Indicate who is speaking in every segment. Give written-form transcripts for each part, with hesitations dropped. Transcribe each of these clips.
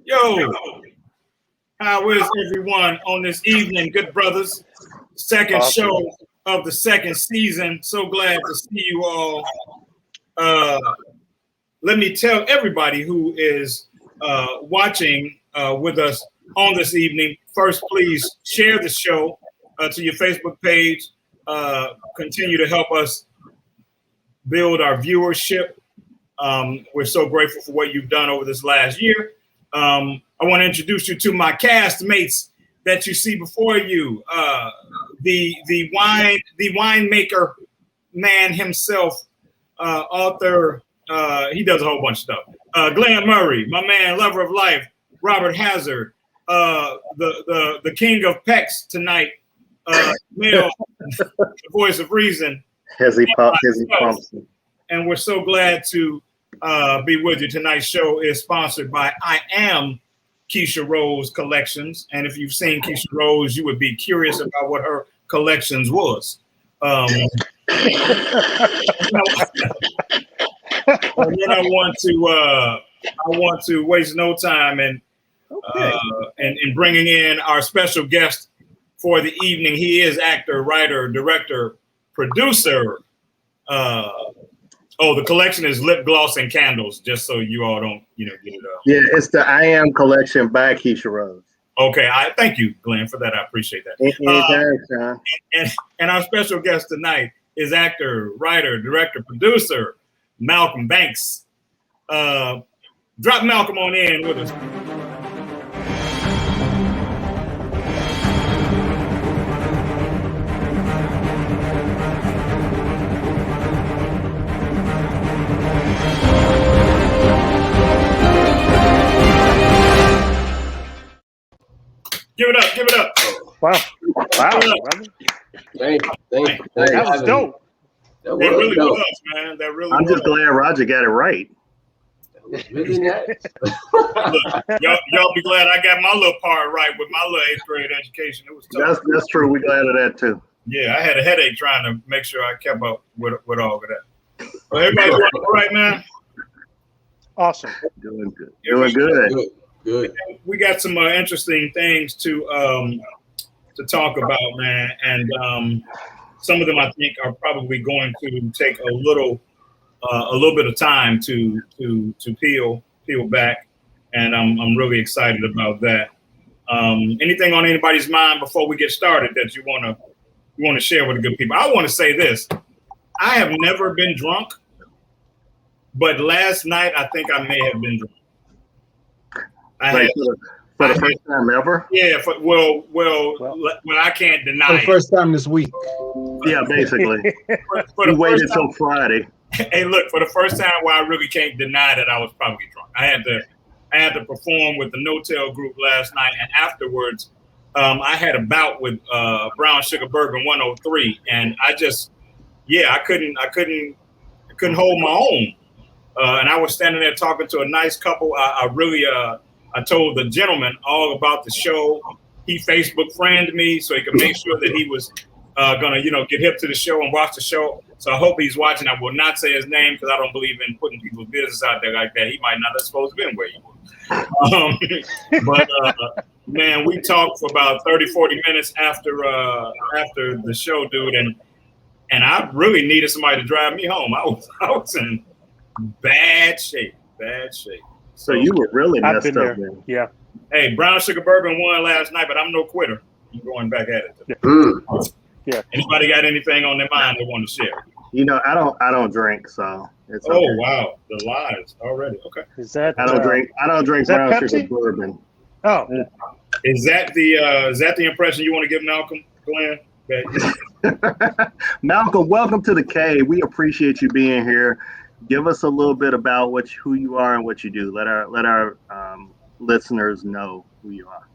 Speaker 1: Yo, how is everyone on this evening, good brothers? Second show of the second season. So glad to see you all. Let me tell everybody who is watching with us on this evening. First, please share the show to your Facebook page. Continue to help us build our viewership. We're so grateful for what you've done over this last year. I want to introduce you to my castmates that you see before you. The winemaker man himself, author. He does a whole bunch of stuff. Glenn Murray, my man, lover of life. Robert Hazzard, the king of pecs tonight. Male, the voice of reason.
Speaker 2: Hezzy Thompson.
Speaker 1: And we're so glad to be with you. Tonight's show is sponsored by I Am Keisha Rose Collections. And if you've seen Keisha Rose, you would be curious about what her collections was. And then I want to waste no time in bringing in our special guest for the evening. He is actor, writer, director, producer. The collection is lip gloss and candles, just so you all don't, get it up.
Speaker 2: Yeah, it's the I Am collection by Keisha Rose.
Speaker 1: Okay, thank you, Glenn, for that. I appreciate that. And our special guest tonight is actor, writer, director, producer, Malcom Banks. Drop Malcom on in with us. Give it up.
Speaker 3: Wow.
Speaker 4: Thank you.
Speaker 3: That was dope.
Speaker 1: That really was, man. That really
Speaker 2: I'm just glad Roger got it right.
Speaker 4: That was really nice.
Speaker 1: Look, y'all be glad I got my little part right with my little 8th grade education. It was tough.
Speaker 2: That's true. We're glad of that too.
Speaker 1: Yeah, I had a headache trying to make sure I kept up with all of that. Well, everybody doing all right, man?
Speaker 3: Awesome.
Speaker 2: Doing good. Doing good.
Speaker 4: Good.
Speaker 1: We got some interesting things to talk about, man, and some of them I think are probably going to take a little bit of time to peel back, and I'm really excited about that. Anything on anybody's mind before we get started that you want to share with the good people? I want to say this: I have never been drunk, but last night I think I may have been drunk.
Speaker 2: For the first time ever?
Speaker 1: Yeah, well, I can't deny it.
Speaker 5: For the first time this week.
Speaker 2: Yeah, basically.
Speaker 1: For
Speaker 2: you waited till Friday.
Speaker 1: Hey, look, for the first time where I really can't deny that I was probably drunk. I had to perform with the No-Tail group last night, and afterwards, I had a bout with Brown Sugar Bourbon 103, and I couldn't hold my own. And I was standing there talking to a nice couple. I told the gentleman all about the show. He Facebook friended me so he could make sure that he was gonna, get hip to the show and watch the show. So I hope he's watching. I will not say his name because I don't believe in putting people's business out there like that. He might not have supposed to be where he was. But man, we talked for about 30, 40 minutes after the show, dude, and I really needed somebody to drive me home. I was in bad shape.
Speaker 2: So you were really messed up, man.
Speaker 3: Yeah.
Speaker 1: Hey, Brown Sugar Bourbon won last night, but I'm no quitter. I'm going back at it.
Speaker 3: Yeah.
Speaker 1: Anybody got anything on their mind they want to share?
Speaker 2: I don't drink, so it's
Speaker 1: okay.
Speaker 2: Oh
Speaker 1: wow, the lies already. Okay.
Speaker 3: Is that
Speaker 2: I don't drink brown
Speaker 3: Pepsi?
Speaker 2: sugar bourbon.
Speaker 3: Oh.
Speaker 1: Is that the impression you want to give Malcom, Glenn?
Speaker 2: Malcom, welcome to the K. We appreciate you being here. Give us a little bit about who you are and what you do. Let our listeners know who you are.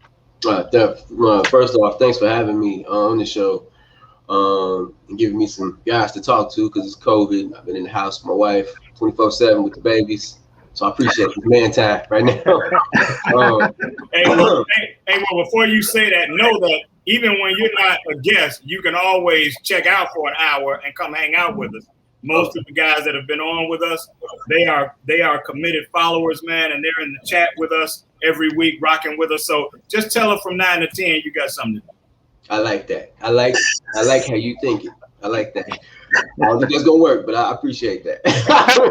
Speaker 4: First off, thanks for having me on the show and giving me some guys to talk to because it's COVID. I've been in the house with my wife 24/7 with the babies, so I appreciate this man time right now.
Speaker 1: Well, before you say that, know that even when you're not a guest, you can always check out for an hour and come hang out with us. Most of the guys that have been on with us, they are committed followers, man, and they're in the chat with us every week, rocking with us. So just tell her from 9 to 10, you got something to do.
Speaker 4: I like that. I like how you think it. I like that. I don't think that's gonna work, but I appreciate that.
Speaker 3: I was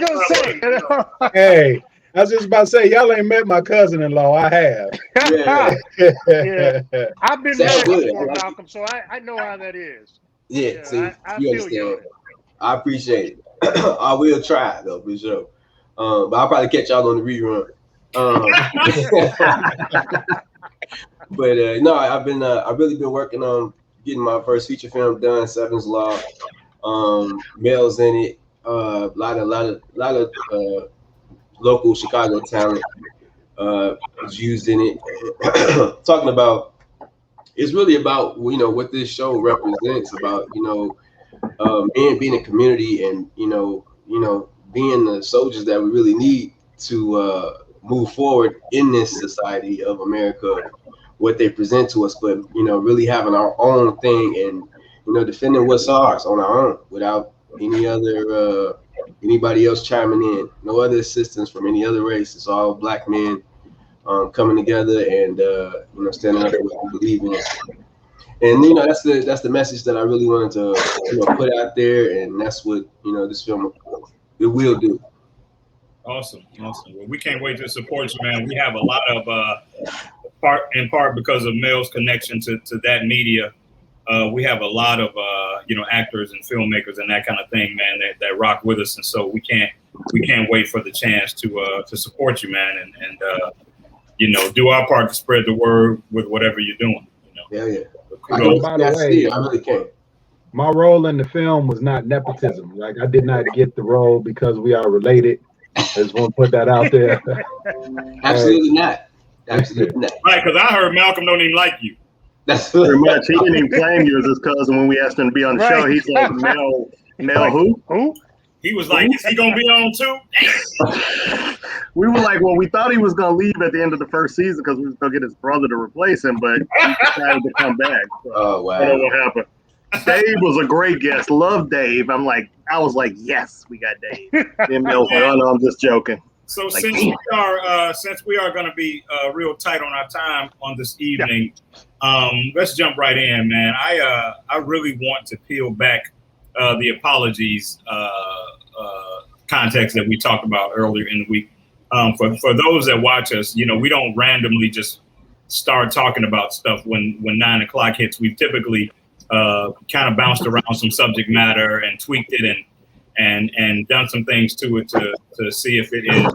Speaker 3: gonna say.
Speaker 5: Hey, I was just about to say, y'all ain't met my cousin-in-law. I have.
Speaker 4: Yeah.
Speaker 3: Yeah. I've been
Speaker 4: Sounds
Speaker 3: there
Speaker 4: good.
Speaker 3: before,
Speaker 4: I like
Speaker 3: Malcolm, so I know how that is.
Speaker 4: Yeah, see,
Speaker 3: I
Speaker 4: you
Speaker 3: feel you.
Speaker 4: understand. I appreciate it. I will try though, for sure. But I'll probably catch y'all on the rerun. But no, I've really been working on getting my first feature film done, Seven's Law. Mel's in it. A lot of local Chicago talent is used in it. Talking about, it's really about, you know, what this show represents, about, you know, men being a community, and you know being the soldiers that we really need to move forward in this society of America, what they present to us, but you know, really having our own thing, and you know, defending what's ours on our own without any other anybody else chiming in, no other assistance from any other race. It's all Black men coming together and you know, standing up for what we believe in. And you know, that's the message that I really wanted to, you know, put out there, and that's what, you know, this film it will do.
Speaker 1: Awesome. Well, we can't wait to support you, man. We have a lot of in part because of Mel's connection to that media. We have a lot of you know, actors and filmmakers and that kind of thing, man, that rock with us, and so we can't wait for the chance to support you, man, and you know, do our part to spread the word with whatever you're doing. You know?
Speaker 4: Yeah.
Speaker 5: By the way,
Speaker 4: I really can't.
Speaker 5: My role in the film was not nepotism. Like, I did not get the role because we are related. I just want to put that out there.
Speaker 4: Absolutely not. Absolutely not.
Speaker 1: Right, because I heard Malcolm don't even like you.
Speaker 4: That's
Speaker 2: Pretty much. He didn't even claim you as his cousin when we asked him to be on the show. He's like, Mel who?
Speaker 3: Who?
Speaker 1: He was like, is he going to be on too?
Speaker 2: We were like, well, we thought he was going to leave at the end of the first season because we was going to get his brother to replace him, but he decided to come back. So
Speaker 4: oh, wow.
Speaker 2: I don't know what happened. Dave was a great guest. Love Dave. I was like, yes, we got Dave. And Mel's like, oh, no, I'm just joking.
Speaker 1: So
Speaker 2: Like,
Speaker 1: since we are going to be real tight on our time on this evening, let's jump right in, man. I really want to peel back the apologies context that we talked about earlier in the week. For those that watch us, you know, we don't randomly just start talking about stuff when 9 o'clock hits. We've typically kind of bounced around some subject matter and tweaked it and done some things to it to see if it is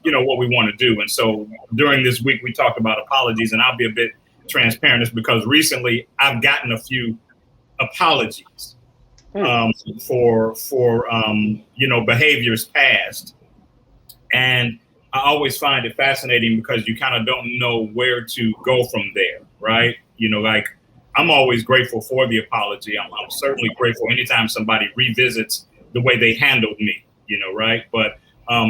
Speaker 1: you know, what we want to do. And so during this week we talked about apologies, and I'll be a bit transparent, is because recently I've gotten a few apologies for you know, behaviors past. And I always find it fascinating because you kind of don't know where to go from there, right? You know, like, I'm always grateful for the apology. I'm certainly grateful anytime somebody revisits the way they handled me, you know, right? But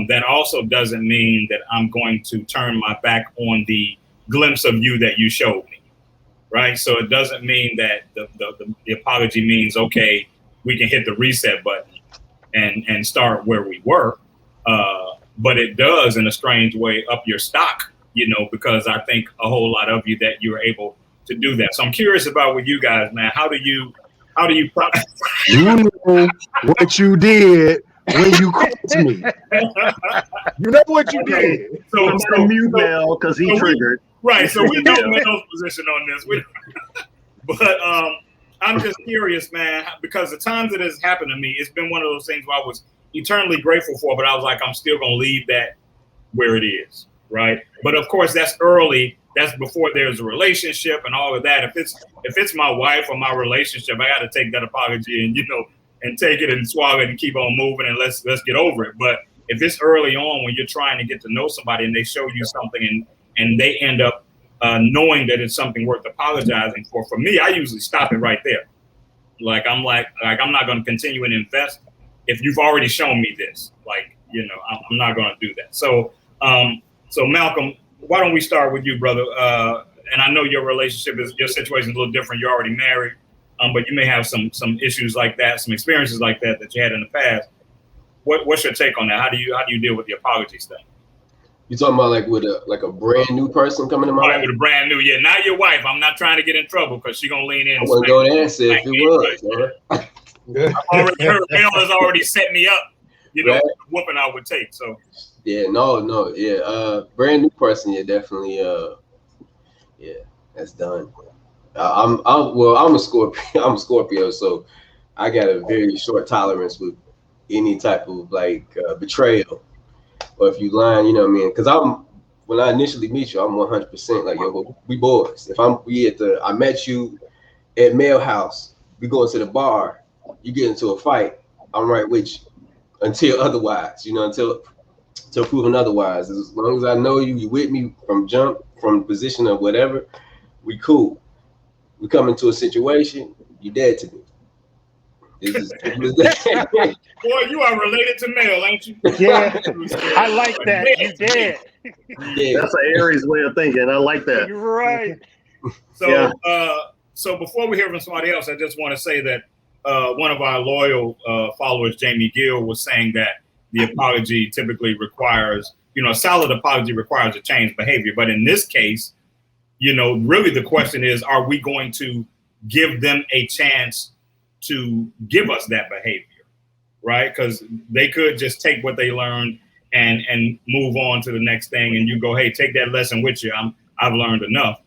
Speaker 1: that also doesn't mean that I'm going to turn my back on the glimpse of you that you showed me, right? So it doesn't mean that the apology means, okay, we can hit the reset button and start where we were. But it does, in a strange way, up your stock, you know, because I think a whole lot of you that you're able to do that. So I'm curious about with you guys, man. How do you
Speaker 5: You know what you did when you crossed me. You know what you did.
Speaker 2: So I'm going to mute Mel because he triggered.
Speaker 1: Right. So we know Mel's position on this. But I'm just curious, man, because the times that has happened to me, it's been one of those things where I was eternally grateful for, but I was like, I'm still going to leave that where it is. Right. But of course, that's early. That's before there's a relationship and all of that. If it's my wife or my relationship, I got to take that apology and, you know, and take it and swallow it and keep on moving and let's get over it. But if it's early on when you're trying to get to know somebody and they show you something and they end up knowing that it's something worth apologizing for me, I usually stop it right there. Like I'm not going to continue and invest if you've already shown me this. Like, you know, I'm not going to do that. So Malcolm, why don't we start with you, brother? And I know your situation is a little different. You're already married, but you may have some issues like that, some experiences like that you had in the past. what's your take on that? How do you deal with the apologies thing?
Speaker 4: You talking about like with a brand new person coming to my life?
Speaker 1: With a brand new, yeah, not your wife. I'm not trying to get in trouble because she's gonna lean in.
Speaker 4: I wouldn't go there and say if it was.
Speaker 1: I've already heard Mel has already set me up.
Speaker 4: Right.
Speaker 1: Whooping I would take. So
Speaker 4: yeah, brand new person, yeah, definitely. Yeah, that's done. I'm a Scorpio. I'm a Scorpio, so I got a very short tolerance with any type of like betrayal, or if you lying, you know what I mean? Because when I initially meet you, I'm 100% like, yo, we boys. If I met you at Mail House, we go into the bar, you get into a fight, I'm right with you until otherwise, until proven otherwise. As long as I know you with me from the position of whatever, we cool. We come into a situation, you dead to me.
Speaker 1: Boy, you are related to Mel, ain't you?
Speaker 3: Yeah, I like that. You did.
Speaker 4: Yeah.
Speaker 2: That's an Aries way of thinking. I like that.
Speaker 3: You're right.
Speaker 1: So, so before we hear from somebody else, I just want to say that one of our loyal followers, Jamie Gill, was saying that the apology typically requires, a solid apology requires a change behavior. But in this case, really the question is, are we going to give them a chance to give us that behavior, right? Because they could just take what they learned and move on to the next thing, and you go, hey, take that lesson with you. I've learned enough.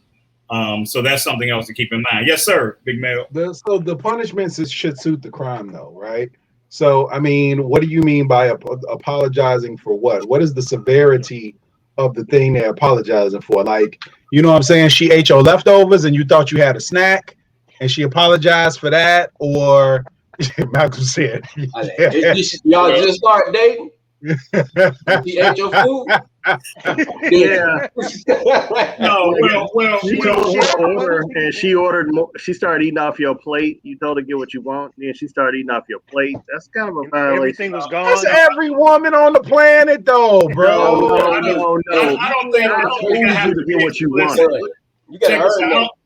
Speaker 1: So that's something else to keep in mind. Yes, sir, Big Mel.
Speaker 5: So the punishments should suit the crime, though, right? So, I mean, what do you mean by apologizing for what? What is the severity of the thing they're apologizing for? Like, you know what I'm saying? She ate your leftovers and you thought you had a snack and she apologized for that? Or, Malcolm said,
Speaker 4: y'all just start dating? She ate your food?
Speaker 2: Yeah.
Speaker 1: No, well.
Speaker 2: She ordered more. She started eating off your plate. You told her to get what you want, and then she started eating off your plate. That's kind of a violation.
Speaker 3: Everything was gone.
Speaker 5: That's every woman on the planet, though, bro.
Speaker 2: No.
Speaker 1: I don't think I have to
Speaker 2: get what you want.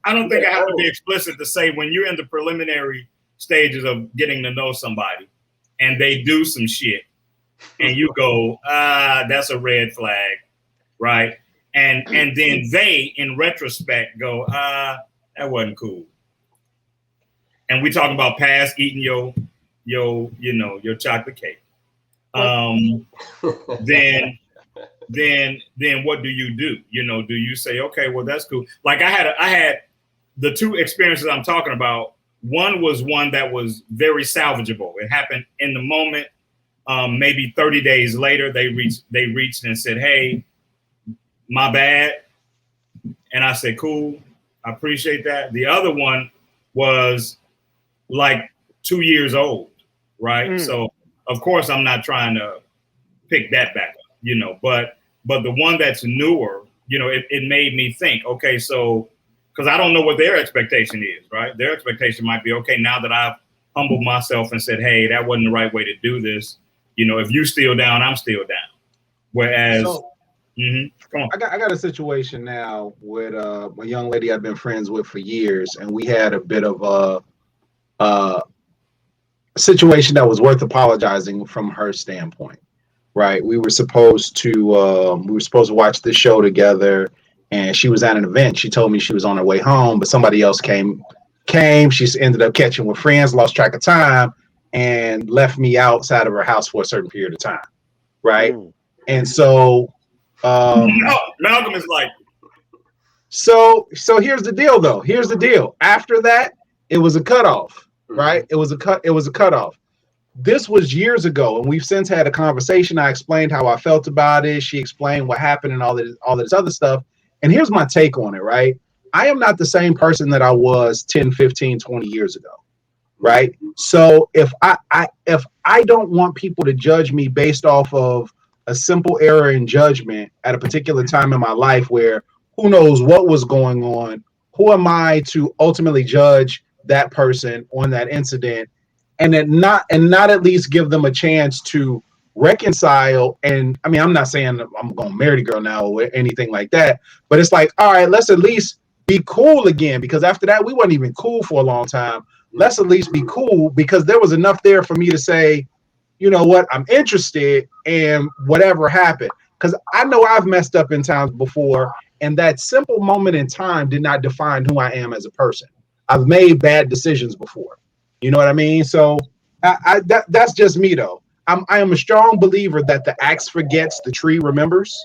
Speaker 1: I don't think I have to be explicit to say when you're in the preliminary stages of getting to know somebody and they do some shit and you go, that's a red flag, right? And then they, in retrospect, go, that wasn't cool. And we talking about past eating your chocolate cake. Then what do you do? Do you say, okay, well, that's cool. Like I had the two experiences I'm talking about. One was one that was very salvageable. It happened in the moment. Maybe 30 days later, they reached and said, hey, my bad. And I said, cool, I appreciate that. The other one was like 2 years old, right? So of course I'm not trying to pick that back up, but the one that's newer, it made me think, okay, so, because I don't know what their expectation is, right? Their expectation might be, okay, now that I've humbled myself and said, hey, that wasn't the right way to do this. If you still down, I'm still down. Whereas, come on.
Speaker 5: I got a situation now with a young lady I've been friends with for years, and we had a bit of a situation that was worth apologizing from her standpoint, right? We were supposed to watch this show together, and she was at an event. She told me she was on her way home, but somebody else came. She ended up catching with friends, lost track of time, and left me outside of her house for a certain period of time, right? And so
Speaker 1: Malcolm is like,
Speaker 5: so here's the deal, though. Here's the deal. After that, it was a cutoff, right? It was a cutoff. This was years ago, and we've since had a conversation. I explained how I felt about it. She explained what happened and all this other stuff. And here's my take on it, right? I am not the same person that I was 10, 15, 20 years ago, right? So if I don't want people to judge me based off of a simple error in judgment at a particular time in my life where who knows what was going on, who am I to ultimately judge that person on that incident and not at least give them a chance to reconcile? And I mean, I'm not saying I'm going to marry the girl now or anything like that, but it's like, all right, let's at least be cool again, because after that, we weren't even cool for a long time. Let's at least be cool, because there was enough there for me to say, you know what, I'm interested in whatever happened. Because I know I've messed up in times before, and that simple moment in time did not define who I am as a person. I've made bad decisions before. You know what I mean? So that's just me though. I am a strong believer that the axe forgets, the tree remembers,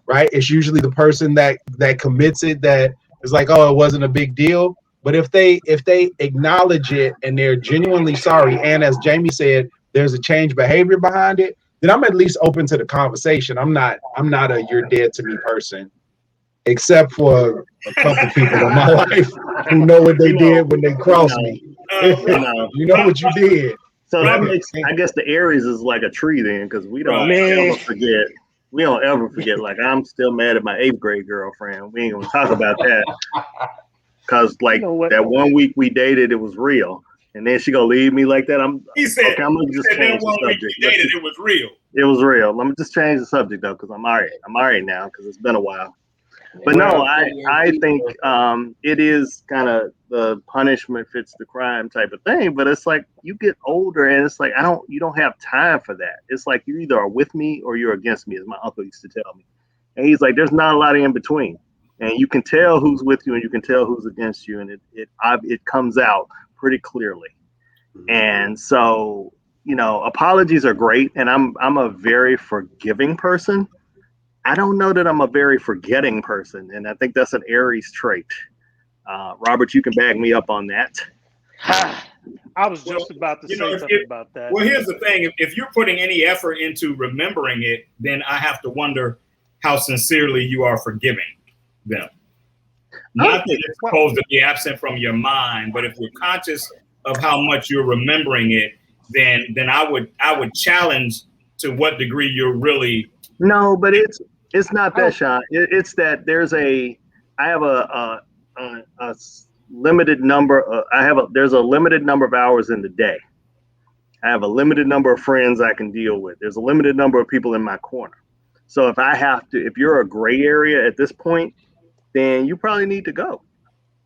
Speaker 5: right? It's usually the person that commits it that is like, oh, it wasn't a big deal. But if they acknowledge it and they're genuinely sorry, and as Jamie said, there's a change behavior behind it, then I'm at least open to the conversation. I'm not a you're dead to me person, except for a couple people in my life who know what they did when they crossed me. You know what you did.
Speaker 2: So that makes, I guess the Aries is like a tree then, because we don't ever forget. We don't ever forget. Like, I'm still mad at my 8th grade girlfriend. We ain't gonna talk about that. Because like that 1 week we dated, it was real. And then she gonna leave me like that.
Speaker 1: He said,
Speaker 2: okay, I'm gonna just change the subject.
Speaker 1: It was real.
Speaker 2: It was real. Let me just change the subject though, because I'm all right. I'm all right now because it's been a while. But no, I think it is kind of the punishment fits the crime type of thing. But it's like you get older and it's like you don't have time for that. It's like you either are with me or you're against me, as my uncle used to tell me. And he's like, there's not a lot of in between. And you can tell who's with you and you can tell who's against you, and it comes out pretty clearly. And so, you know, apologies are great, and I'm a very forgiving person. I don't know that I'm a very forgetting person, and I think that's an Aries trait. Robert, you can back me up on that.
Speaker 3: I was just about to say something about that.
Speaker 1: Well, here's the thing. If you're putting any effort into remembering it, then I have to wonder how sincerely you are forgiving them. Not that it's supposed to be absent from your mind, but if you're conscious of how much you're remembering it, then I would challenge to what degree you're really.
Speaker 2: No, but it's not that, Shawn. It's that I have a limited number. There's a limited number of hours in the day. I have a limited number of friends I can deal with. There's a limited number of people in my corner. So if you're a gray area at this point, then you probably need to go.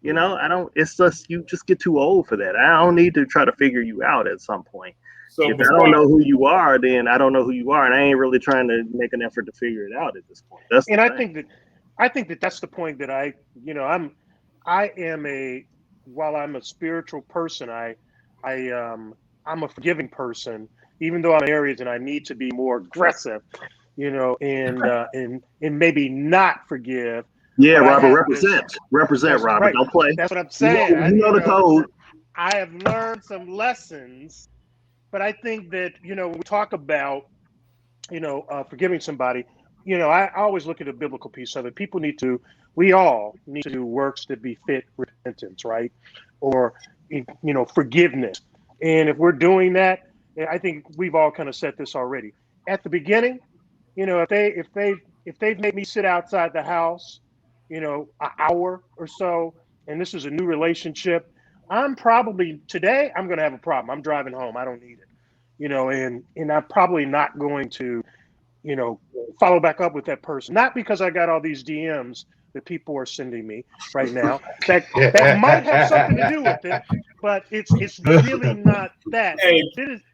Speaker 2: You know, it's just, you just get too old for that. I don't need to try to figure you out at some point. So if I don't know who you are, then I don't know who you are, and I ain't really trying to make an effort to figure it out at this point.
Speaker 3: I think that's the point that while I'm a spiritual person, I'm a forgiving person, even though I'm Aries and I need to be more aggressive, you know, and maybe not forgive.
Speaker 2: Yeah, Robert, represent, Robert.
Speaker 3: Right.
Speaker 2: Don't play.
Speaker 3: That's what I'm saying.
Speaker 2: You know the code.
Speaker 3: I have learned some lessons, but I think that, you know, when we talk about, you know, forgiving somebody, you know, I always look at the biblical piece of it. We all need to do works that befit repentance, right? Or, you know, forgiveness. And if we're doing that, I think we've all kind of said this already. At the beginning, you know, if they've made me sit outside the house, you know, an hour or so, and this is a new relationship, I'm going to have a problem. I'm driving home. I don't need it, you know, and I'm probably not going to, you know, follow back up with that person. Not because I got all these DMs that people are sending me right now. That might have something to do with it, but it's really not that.
Speaker 1: Hey,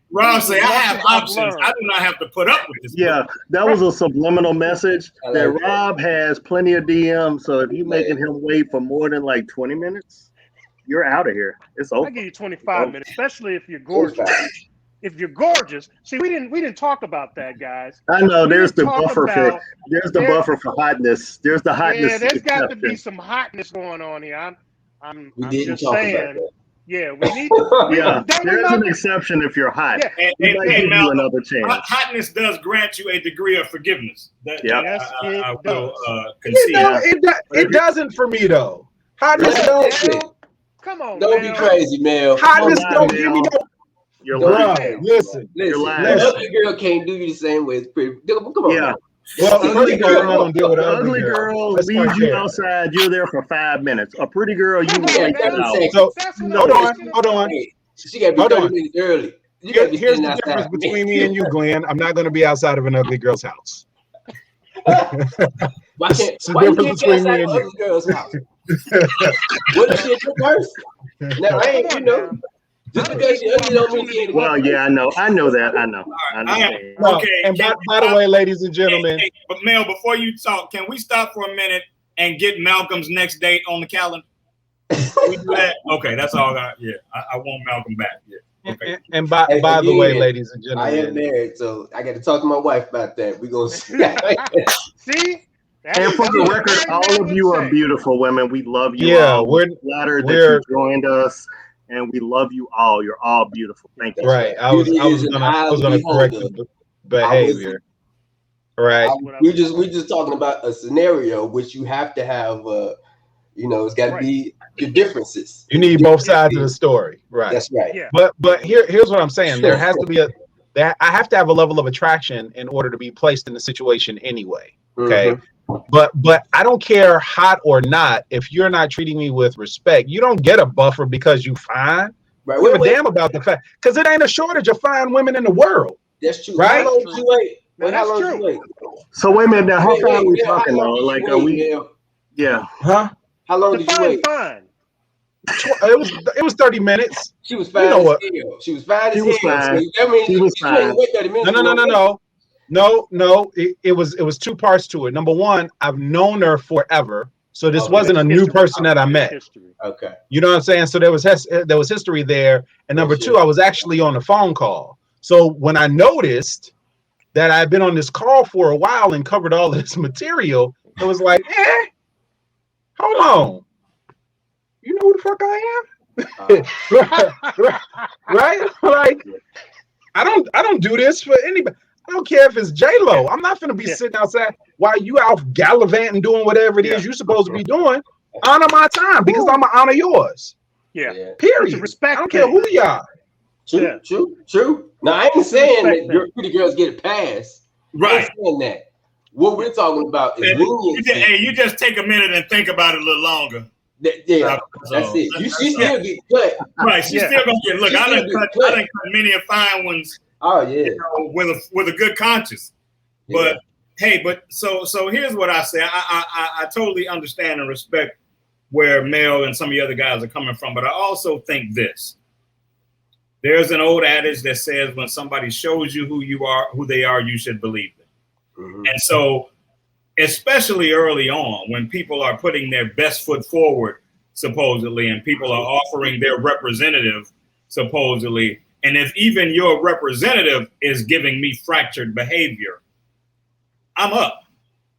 Speaker 1: Rob say, I have options. I do not have to put up with this.
Speaker 2: Yeah, that was a subliminal message that Rob has plenty of DMs. So if you're making him wait for more than like 20 minutes, you're out of here. It's over.
Speaker 3: I'll give you 25 minutes, especially if you're gorgeous. If you're gorgeous, see, we didn't talk about that, guys.
Speaker 2: I know there's the buffer for buffer for hotness. There's the hotness.
Speaker 3: Yeah, there's got to be some hotness going on here. I'm just saying. Yeah, we need to.
Speaker 2: Yeah, there's an exception if you're hot.
Speaker 1: Yeah. And Malcom, another chance. Hotness does grant you a degree of forgiveness.
Speaker 3: Yes,
Speaker 1: I will concede.
Speaker 5: You know, it doesn't for me though. Hotness don't.
Speaker 3: Come on,
Speaker 4: don't be crazy, Mel.
Speaker 5: Hotness don't give me no.
Speaker 2: You're lying.
Speaker 5: Listen.
Speaker 2: You're lying.
Speaker 4: Ugly girl can't do you the same way as pretty. Come on.
Speaker 2: Yeah.
Speaker 5: Well, ugly girl
Speaker 2: leaves you outside. You're there for 5 minutes. A pretty girl, you wait out.
Speaker 5: So, hold on.
Speaker 4: She got to be 30 minutes early.
Speaker 5: Here's the difference between me and you, Glenn. I'm not going to be outside of an ugly girl's house.
Speaker 4: Why can't you get outside of an ugly girl's house? What if she a good person? Now, I ain't, you know. Just because you're ugly don't mean you ain't
Speaker 2: Well, yeah, I know that. I know. I understand.
Speaker 5: No,
Speaker 1: Okay,
Speaker 5: and
Speaker 1: can
Speaker 5: by the way, ladies and gentlemen,
Speaker 1: but Mel, before you talk, can we stop for a minute and get Malcolm's next date on the calendar? Can we do that? Okay, that's all I got. Yeah, I want Malcolm back. Yeah. Okay.
Speaker 5: and by the way, ladies and
Speaker 4: I am
Speaker 5: gentlemen,
Speaker 4: married, so I got to talk to my wife about that. We're gonna see.
Speaker 3: See?
Speaker 2: And for the record, all of you are beautiful women. We love you
Speaker 5: Yeah,
Speaker 2: all.
Speaker 5: we're
Speaker 2: flattered that you joined us, and we love you all. You're all beautiful. Thank you.
Speaker 5: right. I was gonna correct the behavior. Right.
Speaker 4: We're just talking about a scenario which you have to have. It's got to be your differences.
Speaker 5: You need both sides of the story. Right.
Speaker 4: That's right.
Speaker 3: Yeah.
Speaker 5: But here's what I'm saying. There has to be I have to have a level of attraction in order to be placed in the situation anyway. Okay.
Speaker 4: Mm-hmm.
Speaker 5: But I don't care hot or not. If you're not treating me with respect, you don't get a buffer because you fine.
Speaker 4: Right.
Speaker 5: Give a damn about the fact, because it ain't a shortage of fine women in the world.
Speaker 4: That's true.
Speaker 5: Right?
Speaker 4: How long did you wait?
Speaker 3: That's true.
Speaker 2: So wait a minute. Now, how far are we talking though? Like, are we? Yeah.
Speaker 5: Huh?
Speaker 4: How long did you wait?
Speaker 3: Fine.
Speaker 5: It was 30 minutes.
Speaker 4: She was fine.
Speaker 5: You know what?
Speaker 4: She was fine.
Speaker 2: She was fine.
Speaker 4: That means
Speaker 2: she was fine.
Speaker 4: Wait 30 minutes.
Speaker 5: No. It was two parts to it. Number one, I've known her forever, so this wasn't a new person that I met.
Speaker 3: History.
Speaker 4: Okay.
Speaker 5: You know what I'm saying? So there was history there. And number two, I was actually on a phone call. So when I noticed that I'd been on this call for a while and covered all of this material, it was like, hold on. You know who the fuck I am? Right? Like, I don't do this for anybody. I don't care if it's J-Lo. I'm not gonna be sitting outside while you out gallivanting doing whatever it is you're supposed to be doing. Honor my time because I'm gonna honor yours.
Speaker 3: Yeah.
Speaker 5: Period.
Speaker 3: Respect.
Speaker 5: I don't care who you are.
Speaker 4: True. Now I ain't saying that your pretty girls get a pass.
Speaker 1: Right.
Speaker 4: I ain't saying that. What we're talking about is leniency.
Speaker 1: Hey, you just take a minute and think about it a little longer.
Speaker 4: That's it. She still get cut.
Speaker 1: Right. She's still gonna get. Look, I done cut many a fine ones.
Speaker 4: Oh yeah.
Speaker 1: With a good conscience. But hey, so here's what I say. I totally understand and respect where Mel and some of the other guys are coming from, but I also think this. There's an old adage that says when somebody shows you who they are, you should believe them. Mm-hmm. And so, especially early on, when people are putting their best foot forward, supposedly, and people are offering their representative, supposedly, and if even your representative is giving me fractured behavior, I'm up,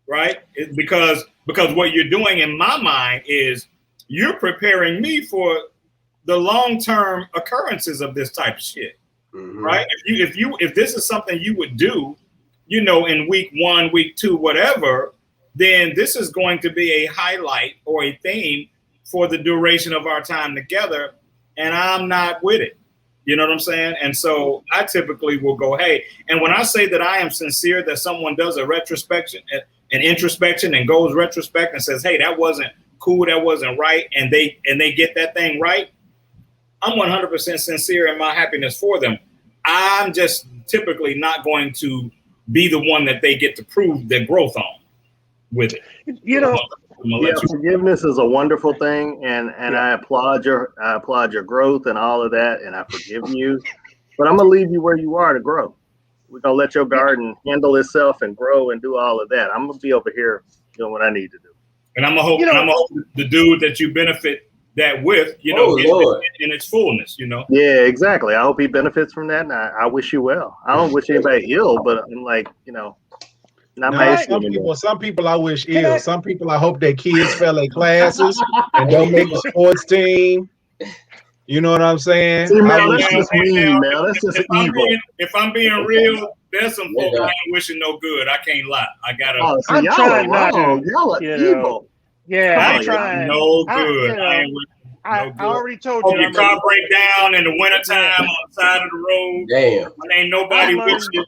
Speaker 1: right? Because what you're doing in my mind is you're preparing me for the long-term occurrences of this type of shit, right? If this is something you would do, in week 1, week 2, whatever, then this is going to be a highlight or a theme for the duration of our time together, and I'm not with it. You know what I'm saying? And so I typically will go, hey, and when I say that I am sincere, that someone does a retrospection, an introspection, and goes retrospect and says, hey, that wasn't cool, that wasn't right, and they get that thing right, I'm 100% sincere in my happiness for them. I'm just typically not going to be the one that they get to prove their growth on with it.
Speaker 2: Forgiveness is a wonderful thing, and I applaud your growth and all of that, and I forgive you. But I'm gonna leave you where you are to grow. We're gonna let your garden handle itself and grow and do all of that. I'm gonna be over here doing what I need to do.
Speaker 1: And I'm gonna hope the dude that you benefit that with, in its fullness,
Speaker 2: Yeah, exactly. I hope he benefits from that, and I wish you well. I don't wish anybody ill, but I'm like, not my issue.
Speaker 5: Some people I wish ill. Some people I hope their kids fail their classes and don't make the sports team. You know what I'm saying?
Speaker 2: See, man, that's just mean, man. That's just evil.
Speaker 1: If I'm being real, there's some folks I ain't wishing no good. I can't lie. I gotta.
Speaker 2: Oh, so y'all are wrong. Y'all are evil.
Speaker 3: Yeah, I'm trying.
Speaker 1: No good. I ain't wishing no good.
Speaker 3: I already told you.
Speaker 1: Your car break down in the wintertime on the side of the road.
Speaker 4: Damn.
Speaker 1: When ain't nobody with you.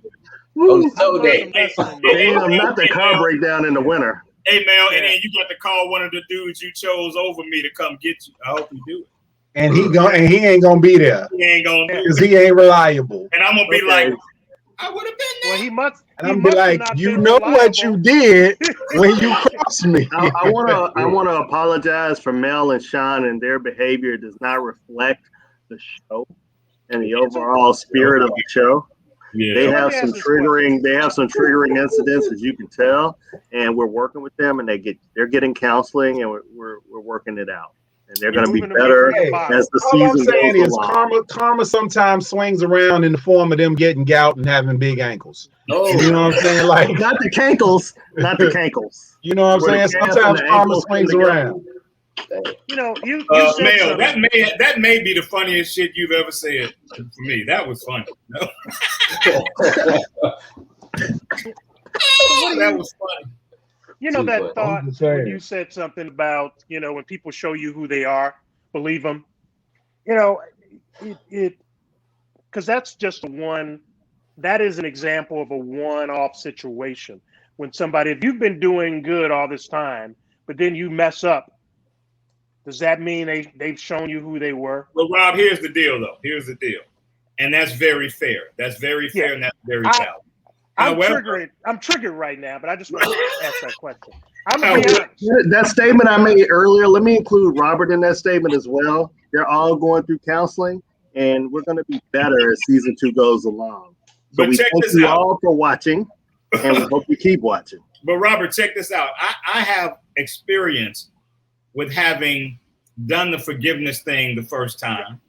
Speaker 2: Damn, not the car breakdown in the winter.
Speaker 1: Hey, Mel, and then you got to call one of the dudes you chose over me to come get you. I hope you do it.
Speaker 5: And he ain't gonna be there.
Speaker 1: He ain't gonna do it
Speaker 5: because he ain't reliable.
Speaker 1: And I'm gonna be like, I would have been there.
Speaker 3: Well, he must.
Speaker 5: And I'm be like, you know what you did when you crossed me.
Speaker 2: I wanna apologize for Mel and Shawn, and their behavior does not reflect the show. and the overall spirit of the show.
Speaker 1: Yeah.
Speaker 2: They have some triggering incidents, as you can tell, and we're working with them, and they're getting counseling, and we're working it out, and they're going to be better as the
Speaker 5: All I'm
Speaker 2: season
Speaker 5: saying
Speaker 2: goes
Speaker 5: is
Speaker 2: along.
Speaker 5: karma sometimes swings around in the form of them getting gout and having big ankles.
Speaker 4: Oh,
Speaker 5: You know what I'm saying? Like,
Speaker 2: Not the cankles.
Speaker 5: you know what I'm saying? Sometimes karma swings around.
Speaker 3: You know, you said
Speaker 1: Mel,
Speaker 3: something.
Speaker 1: that may be the funniest shit you've ever said for me. That was funny. That was funny.
Speaker 3: You know that thought
Speaker 5: I'm just saying.
Speaker 3: when you said something about, you know, when people show you who they are, believe them. You know, it because that's just that is an example of a one-off situation. When somebody, if you've been doing good all this time, but then you mess up, does that mean they've shown you who they were?
Speaker 1: Well, Rob, here's the deal, though. Here's the deal. And that's very fair. That's very fair, and that's very valid.
Speaker 3: I'm triggered right now, but I just want to ask that question. I'm gonna be honest.
Speaker 2: That statement I made earlier, let me include Robert in that statement as well. They're all going through counseling, and we're going to be better as season 2 goes along. So we thank you all for watching, and we hope you keep watching.
Speaker 1: But Robert, check this out. I have experience with having done the forgiveness thing the first time,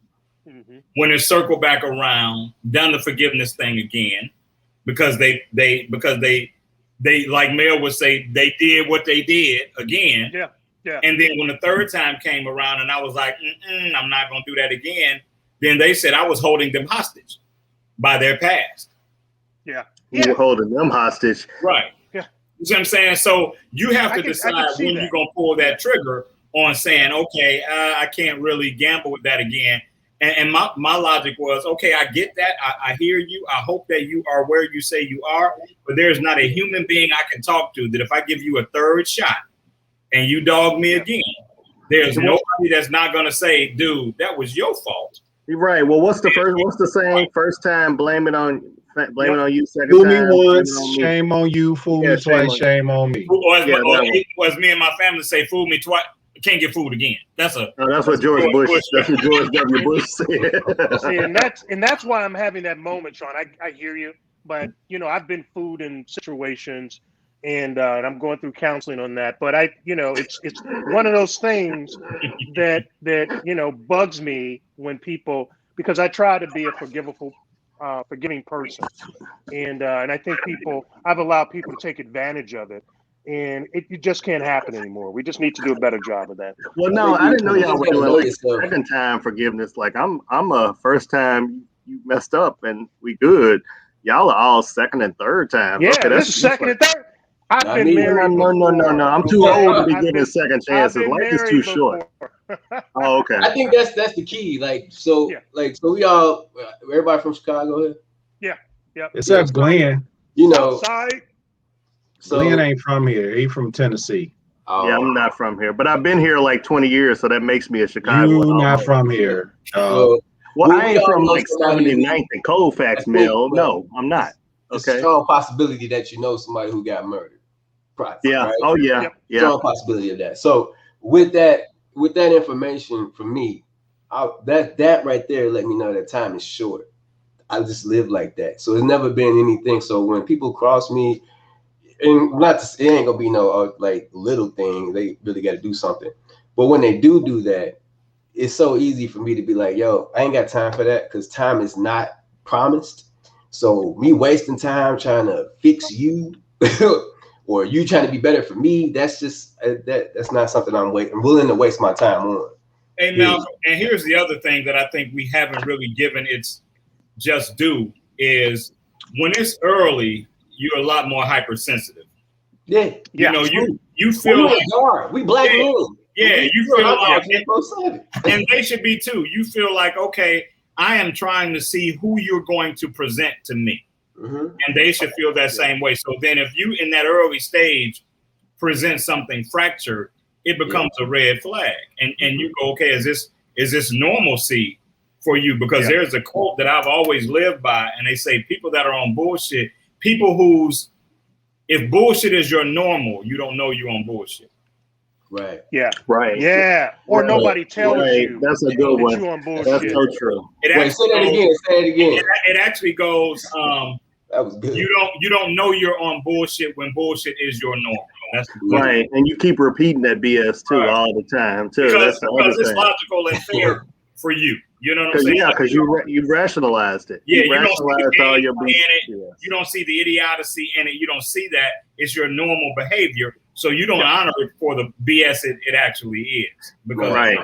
Speaker 1: when it circled back around, done the forgiveness thing again, because they like Mel would say, they did what they did again.
Speaker 3: Yeah.
Speaker 1: And then when the third time came around and I was like, I'm not going to do that again, then they said I was holding them hostage by their past.
Speaker 3: Yeah.
Speaker 2: We were holding them hostage.
Speaker 1: Right.
Speaker 3: Yeah.
Speaker 1: You see what I'm saying? So you have to decide when you're going to pull that trigger on saying, okay, I can't really gamble with that again. And my logic was, okay, I get that. I hear you. I hope that you are where you say you are, but there's not a human being I can talk to that if I give you a third shot and you dog me again, there's nobody that's not going to say, dude, that was your fault.
Speaker 2: You're right. Well, what's the saying? First time, blame it on you. Second
Speaker 5: Fool
Speaker 2: time,
Speaker 5: me once, shame on you. Fool me twice, shame on me.
Speaker 1: Or as me and my family say, fool me twice, can't get fooled again. That's
Speaker 2: what George Bush. That's what George W. Bush said.
Speaker 3: See, and that's why I'm having that moment, Shawn. I hear you, but you know, I've been fooled in situations, and I'm going through counseling on that. But it's one of those things that you know bugs me when people, because I try to be a forgiving person, and I think I've allowed people to take advantage of it. And it just can't happen anymore. We just need to do a better job of that.
Speaker 2: Well, no, I didn't know y'all were doing like second time forgiveness. Like I'm a first time you messed up and we good. Y'all are all second and third time.
Speaker 3: Yeah,
Speaker 2: okay,
Speaker 3: this is second and third. I've been married.
Speaker 2: No. I'm too old to be giving second chances. Life is too short. Oh, okay.
Speaker 4: I think that's the key. So we all, everybody from Chicago here.
Speaker 3: Yeah. Yep.
Speaker 5: Except Glenn.
Speaker 4: You know.
Speaker 5: So Glenn ain't from here. He from Tennessee.
Speaker 2: Oh. Yeah, I'm not from here, but I've been here like 20 years, so that makes me a Chicago.
Speaker 5: You not from here.
Speaker 2: Well, I ain't from like 79th and Colfax Mill. No, I'm not.
Speaker 4: It's a strong possibility that you know somebody who got murdered.
Speaker 2: Yeah. Right? Oh yeah. Yep. Yeah.
Speaker 4: Strong possibility of that. So with that information for me, that right there let me know that time is short. I just live like that. So it's never been anything. So when people cross me, and it ain't gonna be no like little thing. They really got to do something. But when they do that, it's so easy for me to be like, yo, I ain't got time for that because time is not promised. So me wasting time trying to fix you or you trying to be better for me, that's just that's not something I'm willing to waste my time on.
Speaker 1: Hey, Malcom, and here's the other thing that I think we haven't really given its just due is when it's early, you're a lot more hypersensitive.
Speaker 4: Yeah.
Speaker 1: You know, you feel
Speaker 4: like we black men.
Speaker 1: Yeah, you feel like, and they should be too. You feel like, okay, I am trying to see who you're going to present to me. And they should feel that same way. So then if you in that early stage present something fractured, it becomes a red flag. And you go, okay, is this normalcy for you? Because there's a quote that I've always lived by, and they say people that are on bullshit, people if bullshit is your normal, you don't know you're on bullshit.
Speaker 4: Right.
Speaker 3: Yeah.
Speaker 2: Right.
Speaker 3: Yeah. Or nobody tells you.
Speaker 2: That's a good one.
Speaker 3: You're on bullshit.
Speaker 2: That's so true.
Speaker 4: Wait, say that again. Say it again.
Speaker 1: It actually goes.
Speaker 4: That was good.
Speaker 1: You don't know you're on bullshit when bullshit is your norm. That's
Speaker 2: right, and you keep repeating that BS too all the time too.
Speaker 1: Because,
Speaker 2: that's the other
Speaker 1: it's
Speaker 2: thing.
Speaker 1: logical and fair for you. You know what I'm saying?
Speaker 2: Yeah, because you rationalized it.
Speaker 1: Yeah,
Speaker 2: you rationalized all your BS.
Speaker 1: You don't see the idiocy in it. You don't see that it's your normal behavior. So you don't honor it for the BS it actually is. Because
Speaker 2: right.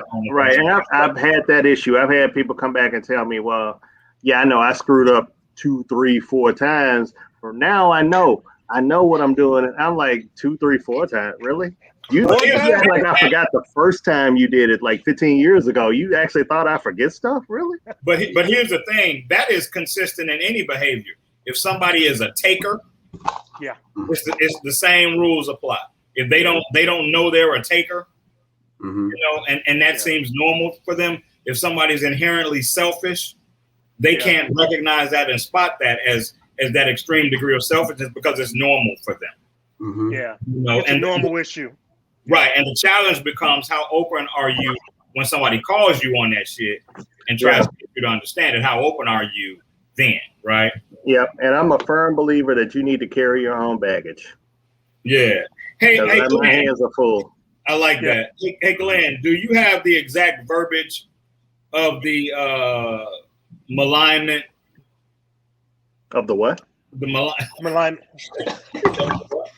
Speaker 2: And I've had that issue. I've had people come back and tell me, well, yeah, I know I screwed up 2, 3, 4 times. But now I know what I'm doing. And I'm like 2, 3, 4 times. Really? You act like I forgot the first time you did it like 15 years ago. You actually thought I forget stuff? Really?
Speaker 1: But here's the thing. That is consistent in any behavior. If somebody is a taker, it's the same rules apply. If they don't know they're a taker, you know, and that seems normal for them. If somebody's inherently selfish, they can't recognize that and spot that as that extreme degree of selfishness because it's normal for them.
Speaker 3: Yeah,
Speaker 1: you know,
Speaker 3: it's a normal issue.
Speaker 1: Right, and the challenge becomes how open are you when somebody calls you on that shit and tries to get you to understand it. How open are you then, right?
Speaker 2: Yep, and I'm a firm believer that you need to carry your own baggage.
Speaker 1: Yeah. Hey,
Speaker 2: my
Speaker 1: Glenn,
Speaker 2: hands are full.
Speaker 1: I like that. Hey, Glenn, do you have the exact verbiage of the malignment?
Speaker 2: Of the what?
Speaker 1: The
Speaker 3: malignment.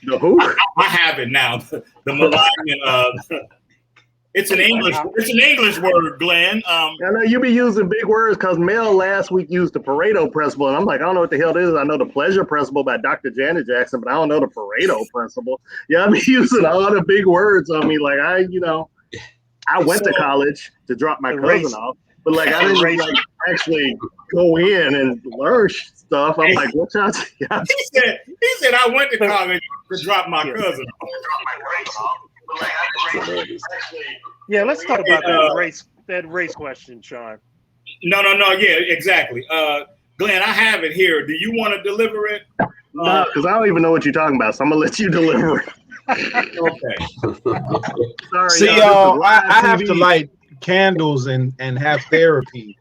Speaker 2: The who?
Speaker 1: I have it now. The malignment. It's an English word, Glenn.
Speaker 2: I know you be using big words because Mel last week used the Pareto principle, and I'm like, I don't know what the hell this is. I know the pleasure principle by Dr. Janet Jackson, but I don't know the Pareto principle. Yeah, I be using all the big words on me. Like I went to college to drop my cousin off, but like I didn't like actually go in and learn stuff. I'm like, what y'all?
Speaker 1: He said I went to college to drop my cousin off.
Speaker 3: Yeah, let's talk about that race question, Shawn.
Speaker 1: No, yeah, exactly. Glenn, I have it here. Do you want to deliver it?
Speaker 2: No, because I don't even know what you're talking about, so I'm gonna let you deliver it.
Speaker 1: Okay.
Speaker 2: Sorry,
Speaker 5: see, y'all, I have to light candles and have therapy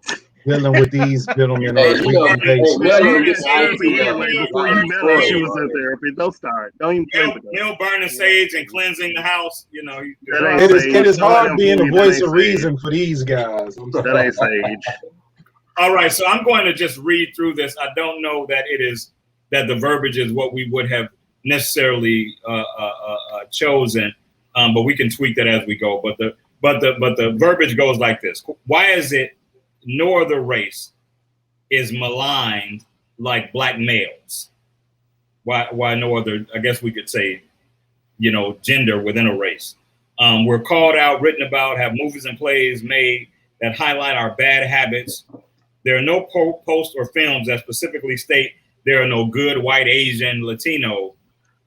Speaker 5: dealing with these gentlemen on a weekly basis.
Speaker 2: Before you met her, she was in therapy. Don't start. Don't even think about it.
Speaker 1: He'll burn the sage and cleansing the house. You know,
Speaker 5: it is hard being a voice of reason for these guys.
Speaker 2: That ain't sage.
Speaker 1: All right, so I'm going to just read through this. I don't know that the verbiage is what we would have necessarily chosen, but we can tweak that as we go. But the verbiage goes like this: why is it no other race is maligned like black males? Why no other? I guess we could say, gender within a race. We're called out, written about, have movies and plays made that highlight our bad habits. There are no posts or films that specifically state there are no good white, Asian, Latino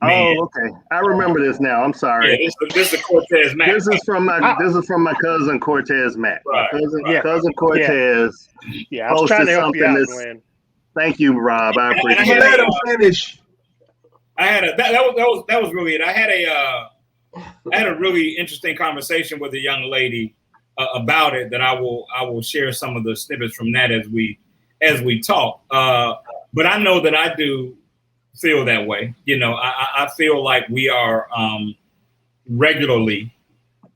Speaker 1: men.
Speaker 2: Oh, okay. I remember this now. I'm sorry.
Speaker 1: Yeah, this is Cortez Mack.
Speaker 2: This is from my cousin Cortez Mack.
Speaker 1: Right.
Speaker 2: Cousin Cortez.
Speaker 3: Yeah, I was trying to help you out, Glenn.
Speaker 2: Thank you, Rob. I appreciate it.
Speaker 5: Let him finish.
Speaker 1: I had that was really it. I had a really interesting conversation with a young lady about it that I will share some of the snippets from that as we talk. But I know that I do feel that way. I feel like we are regularly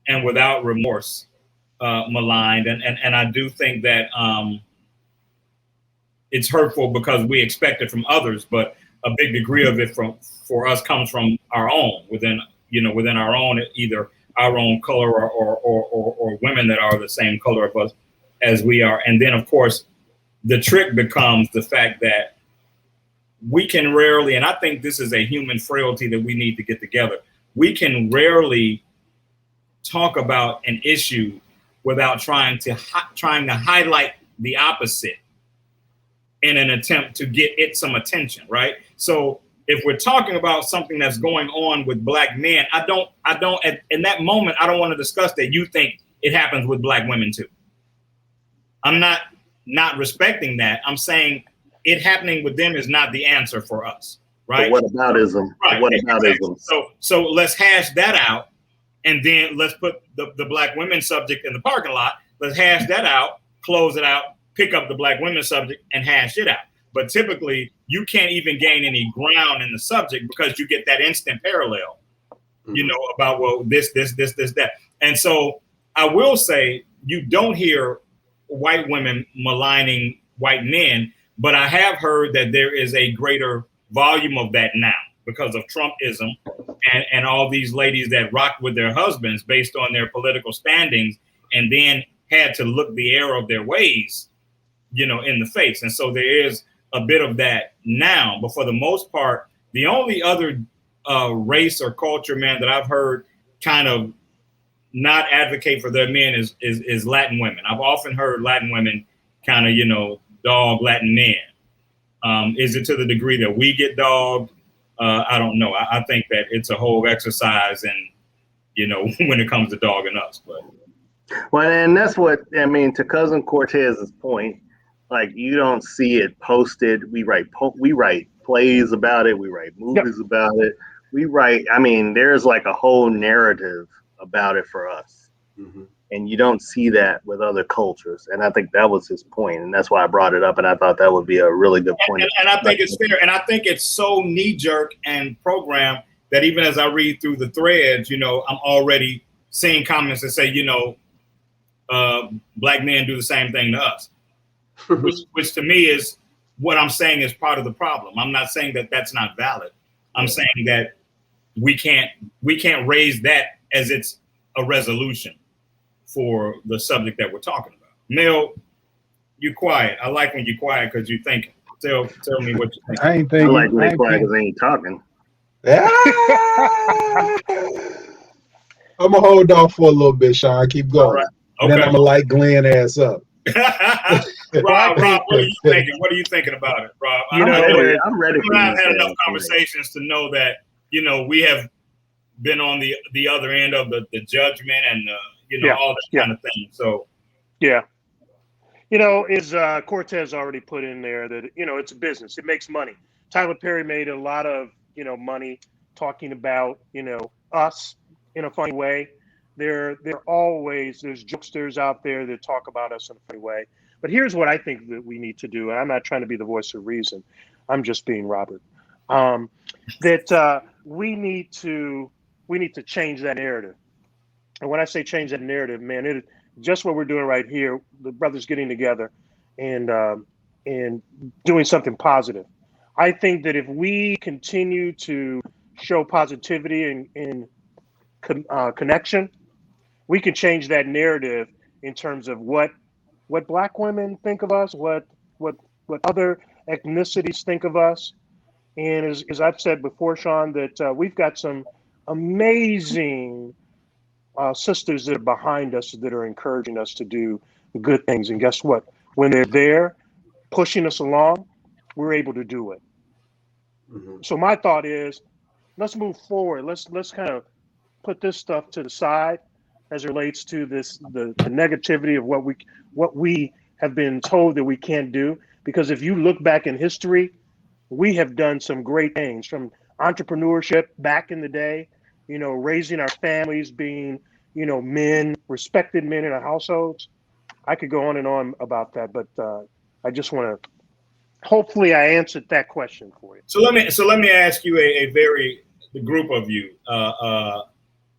Speaker 1: and without remorse maligned, and I do think that it's hurtful because we expect it from others, but a big degree of it for us comes from our own within our own, either our own color or women that are the same color of us as we are. And then of course the trick becomes the fact that we can rarely, and I think this is a human frailty that we need to get together. We can rarely talk about an issue without trying to highlight the opposite in an attempt to get it some attention, right? So if we're talking about something that's going on with black men, I don't in that moment, I don't want to discuss that you think it happens with black women too. I'm not respecting that. I'm saying it happening with them is not the answer for us, right?
Speaker 2: But what aboutism?
Speaker 1: Right.
Speaker 2: What aboutism?
Speaker 1: So let's hash that out and then let's put the black women subject in the parking lot. Let's hash that out, close it out, pick up the black women subject, and hash it out. But typically, you can't even gain any ground in the subject because you get that instant parallel, you know, about, well, this, that. And so I will say, you don't hear white women maligning white men, but I have heard that there is a greater volume of that now because of Trumpism and all these ladies that rock with their husbands based on their political standings and then had to look the error of their ways, you know, in the face. And so there is a bit of that now, but for the most part, the only other race or culture, man, that I've heard kind of not advocate for their men is Latin women. I've often heard Latin women kind of, you know, dog Latin men. Is it to the degree that we get dogged? I don't know. I think that it's a whole exercise, and you know, when it comes to dogging us. But
Speaker 2: well, and that's what I mean. To Cousin Cortez's point, like you don't see it posted. We write plays about it. We write movies about it. We write. I mean, there's like a whole narrative about it for us. Mm-hmm. And you don't see that with other cultures. And I think that was his point. And that's why I brought it up. And I thought that would be a really good point.
Speaker 1: And I think it's fair. And I think it's so knee-jerk and programmed that even as I read through the threads, you know, I'm already seeing comments that say, you know, black men do the same thing to us. which to me is what I'm saying is part of the problem. I'm not saying that that's not valid. I'm saying that we can't raise that as it's a resolution for the subject that we're talking about. Mel, you quiet. I like when you're quiet because you think. Tell me what you think.
Speaker 5: I ain't thinking.
Speaker 2: I like when you're quiet because I ain't talking.
Speaker 5: I'm gonna hold off for a little bit, Shawn. Keep going. Right. Okay. Then I'm gonna light Glenn ass up.
Speaker 1: Rob, what are you thinking? What are you thinking about it, Rob?
Speaker 2: I'm ready.
Speaker 1: I've had enough conversations to know that, you know, we have been on the other end of the judgment and all that kind of thing. So
Speaker 3: you know, is Cortez already put in there that, you know, it's a business. It makes money. Tyler Perry made a lot of, you know, money talking about, you know, us in a funny way. There's jokesters out there that talk about us in a funny way. But here's what I think that we need to do. And I'm not trying to be the voice of reason. I'm just being Robert. That we need to change that narrative. And when I say change that narrative, man, it is just what we're doing right here. The brothers getting together and doing something positive. I think that if we continue to show positivity and connection, we can change that narrative in terms of what Black women think of us, what other ethnicities think of us. And as I've said before, Shawn, that we've got some amazing sisters that are behind us that are encouraging us to do good things. And guess what? When they're there pushing us along, we're able to do it. Mm-hmm. So my thought is, let's move forward. Let's kind of put this stuff to the side as it relates to the negativity of what we have been told that we can't do. Because if you look back in history, we have done some great things, from entrepreneurship back in the day, you know, raising our families, being, you know, respected men in our households. I could go on and on about that, but I just want to, hopefully I answered that question for you.
Speaker 1: So let me ask you the group of you,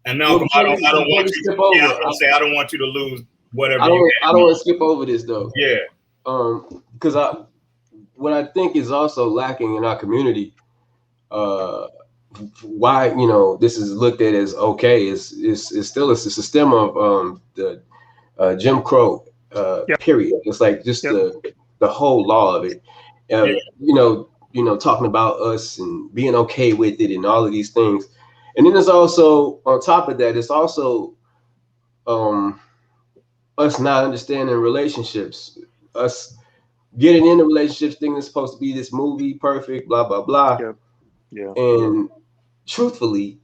Speaker 1: and Malcom, I don't want you to, I don't want you to lose whatever. I
Speaker 4: don't want to skip over this though.
Speaker 1: Yeah.
Speaker 4: Because what I think is also lacking in our community, why, you know, this is looked at as okay, is still a system of the Jim Crow period. It's like just the whole law of it. You know, talking about us and being okay with it and all of these things. And then there's also, on top of that, it's also us not understanding relationships, us getting into relationships thinking it's supposed to be this movie, perfect, blah, blah, blah.
Speaker 3: Yeah.
Speaker 4: And truthfully,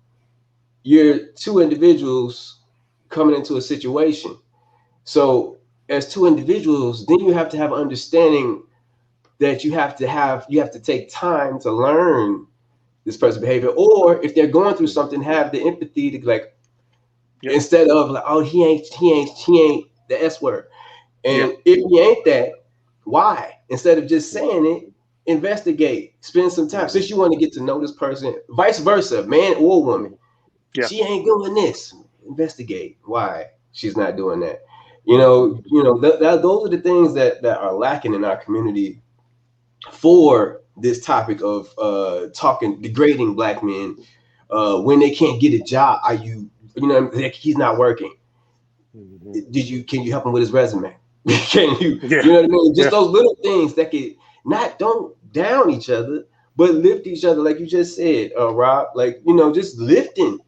Speaker 4: you're two individuals coming into a situation. So as two individuals, then you have to have understanding that you have to take time to learn this person's behavior, or if they're going through something, have the empathy to, like, instead of like, oh, he ain't the S word. And if he ain't that, why? Instead of just saying it, investigate, spend some time. Since you want to get to know this person, vice versa, man or woman. She ain't doing this. Investigate why she's not doing that. Those are the things that are lacking in our community for this topic of degrading Black men when they can't get a job. Like he's not working. Can you help him with his resume? Can you? You know what I mean? Just those little things that could don't down each other, but lift each other, like you just said, Rob. Like, just lifting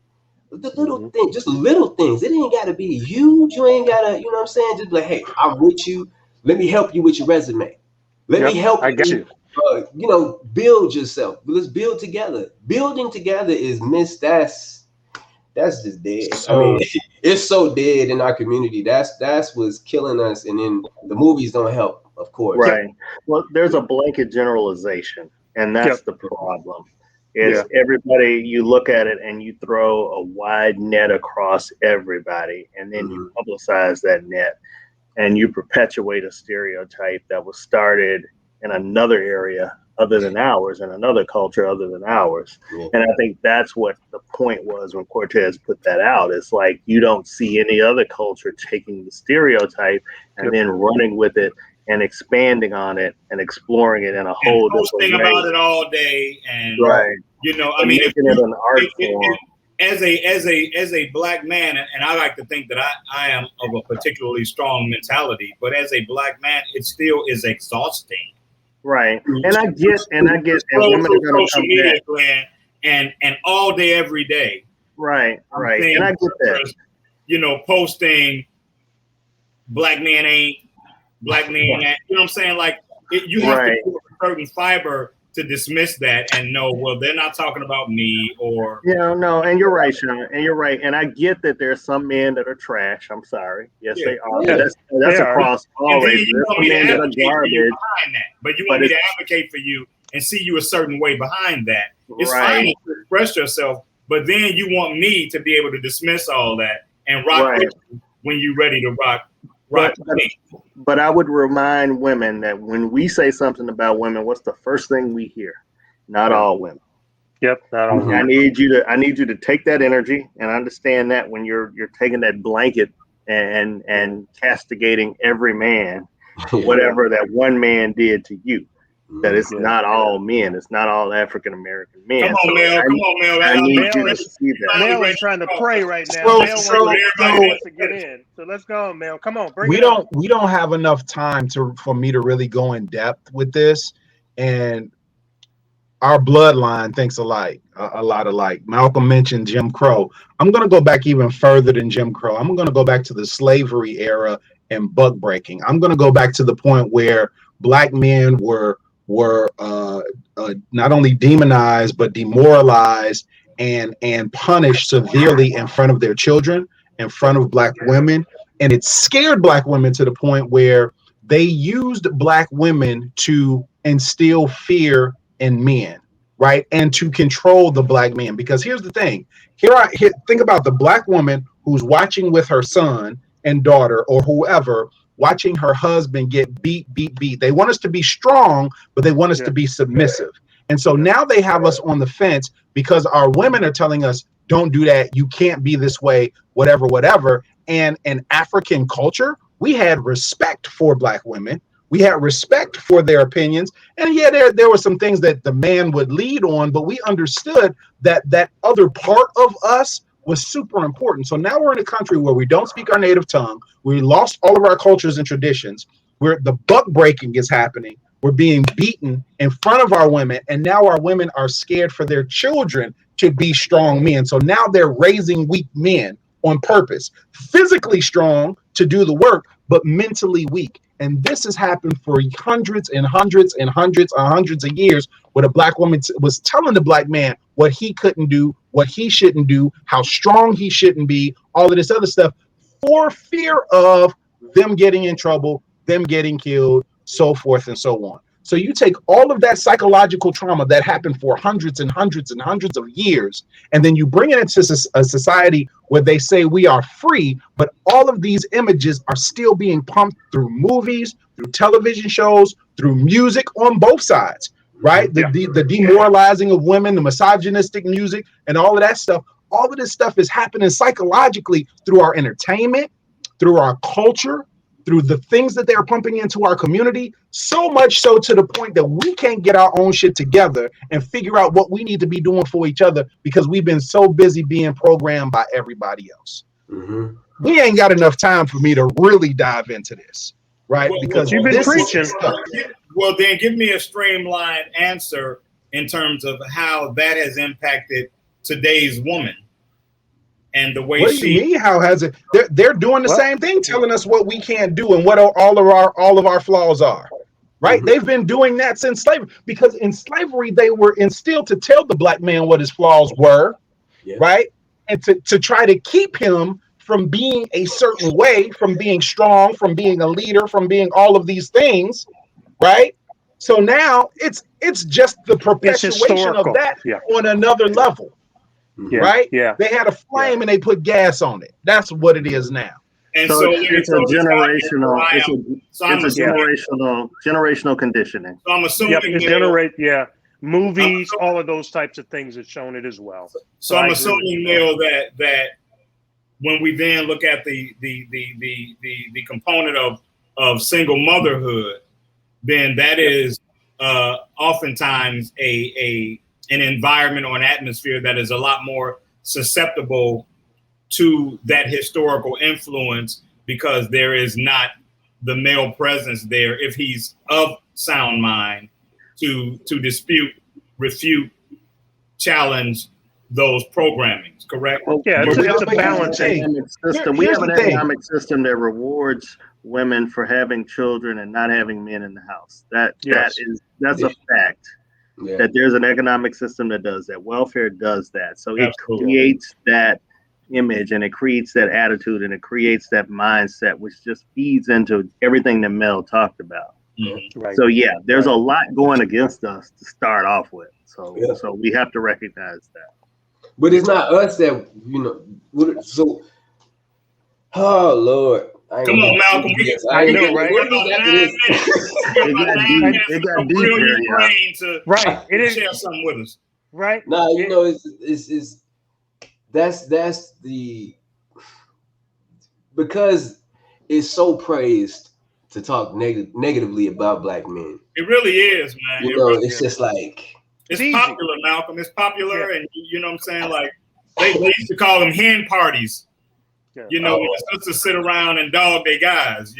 Speaker 4: the little things, just little things. It ain't gotta be huge. You ain't gotta, you know what I'm saying? Just like, hey, I'm with you. Let me help you with your resume. Let me help you. Build yourself. Let's build together. Building together is that's just dead. It's so dead in our community. That's what's killing us. And then the movies don't help, of course.
Speaker 2: Right. Well, there's a blanket generalization, and that's the problem. Is everybody, you look at it and you throw a wide net across everybody, and then you publicize that net, and you perpetuate a stereotype that was started in another area other than ours, and another culture other than ours. And I think that's what the point was when Cortez put that out. It's like you don't see any other culture taking the stereotype and then running with it and expanding on it and exploring it in a whole different way.
Speaker 1: About it all day, and
Speaker 2: making it an art form.
Speaker 1: As a Black man, and I like to think that I am of a particularly strong mentality, but as a Black man, it still is exhausting.
Speaker 2: Right. And I get, and women are going to come back.
Speaker 1: And all day, every day.
Speaker 2: Right. And I get that.
Speaker 1: Posting Black man ain't, Black man ain't, you know what I'm saying? Like, you have to put a certain fiber to dismiss that and know, well, they're not talking about me or.
Speaker 2: No, and you're right, Shawn, and you're right. And I get that there's some men that are trash. I'm sorry. Yes, they are.
Speaker 1: Yeah.
Speaker 2: That's across all races. There's some men that are garbage.
Speaker 1: But you want me to advocate for you and see you a certain way behind that. It's fine to express yourself, but then you want me to be able to dismiss all that and rock with you when you're ready to rock.
Speaker 2: But I would remind women that when we say something about women, what's the first thing we hear? Not all women.
Speaker 3: Yep, not all women.
Speaker 2: I need you to take that energy and understand that when you're taking that blanket and castigating every man, whatever that one man did to you, that it's not all men, it's not all African American men.
Speaker 1: Come on, Mel.
Speaker 2: I need you to see that.
Speaker 3: Mel is trying to pray right now. Mel wants to get in. So let's go, Mel. Come on,
Speaker 5: we don't have enough time for me to really go in depth with this, and our bloodline thinks a lot alike. Malcolm mentioned Jim Crow. I'm going to go back even further than Jim Crow. I'm going to go back to the slavery era and buck breaking. I'm going to go back to the point where Black men were not only demonized but demoralized and punished severely in front of their children, in front of Black women, and it scared Black women to the point where they used Black women to instill fear in men, right, and to control the Black man. Because here's the thing: think about the Black woman who's watching with her son and daughter or whoever, watching her husband get beat. They want us to be strong, but they want us to be submissive. And so now they have us on the fence because our women are telling us, don't do that. You can't be this way, whatever. And in African culture, we had respect for Black women. We had respect for their opinions. And there were some things that the man would lead on, but we understood that other part of us was super important. So now we're in a country where we don't speak our native tongue. We lost all of our cultures and traditions. Where the buck breaking is happening. We're being beaten in front of our women. And now our women are scared for their children to be strong men. So now they're raising weak men on purpose, physically strong to do the work, but mentally weak. And this has happened for hundreds and hundreds and hundreds and hundreds of years, where the Black woman was telling the Black man what he couldn't do, what he shouldn't do, how strong he shouldn't be, all of this other stuff, for fear of them getting in trouble, them getting killed, so forth and so on. So you take all of that psychological trauma that happened for hundreds and hundreds and hundreds of years, and then you bring it into a society where they say we are free, but all of these images are still being pumped through movies, through television shows, through music on both sides, right? The demoralizing of women, the misogynistic music, and all of that stuff. All of this stuff is happening psychologically through our entertainment, through our culture, through the things that they're pumping into our community, so much so to the point that we can't get our own shit together and figure out what we need to be doing for each other because we've been so busy being programmed by everybody else. We ain't got enough time for me to really dive into this, right? Because
Speaker 3: you've been preaching.
Speaker 1: Well, then give me a streamlined answer in terms of how that has impacted today's woman. And the way
Speaker 5: what do you mean? How has it? They're doing the same thing, telling us what we can't do and what all of our flaws are, right? They've been doing that since slavery, because in slavery they were instilled to tell the black man what his flaws were, right? And to try to keep him from being a certain way, from being strong, from being a leader, from being all of these things, right? So now it's just the perpetuation of that on another level. Right? They had a flame and they put gas on it. That's what it is now.
Speaker 2: And so it's a generational. It's a generational conditioning.
Speaker 1: So I'm assuming
Speaker 3: movies, all of those types of things have shown it as well.
Speaker 1: So I'm assuming, Neil, that when we then look at the component of single motherhood, then that is oftentimes an environment or an atmosphere that is a lot more susceptible to that historical influence, because there is not the male presence there, if he's of sound mind, to dispute, refute, challenge those programmings, correct?
Speaker 3: Well, it's a balancing
Speaker 2: system. We have an economic system that rewards women for having children and not having men in the house. That's a fact. That there's an economic system that does that. Welfare does that. So it creates that image and it creates that attitude and it creates that mindset, which just feeds into everything that Mel talked about. So there's a lot going against us to start off with. So we have to recognize that.
Speaker 4: But it's not us that, so, oh Lord.
Speaker 1: Come on, Malcolm.
Speaker 3: I know, right?
Speaker 1: It got deep here,
Speaker 3: right. It is.
Speaker 1: Share something with us,
Speaker 3: right?
Speaker 4: No, it's that's the, because it's so praised to talk negatively about black men.
Speaker 1: It really is, man.
Speaker 4: It's just like
Speaker 1: it's popular, Malcolm. It's popular, and you know what I'm saying. Like they used to call them hen parties. When the sisters sit around and dog their guys,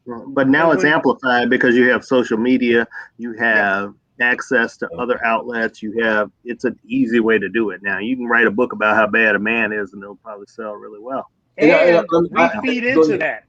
Speaker 2: But now it's amplified because you have social media, you have access to other outlets, it's an easy way to do it now. You can write a book about how bad a man is and it'll probably sell really well.
Speaker 3: And we feed into that.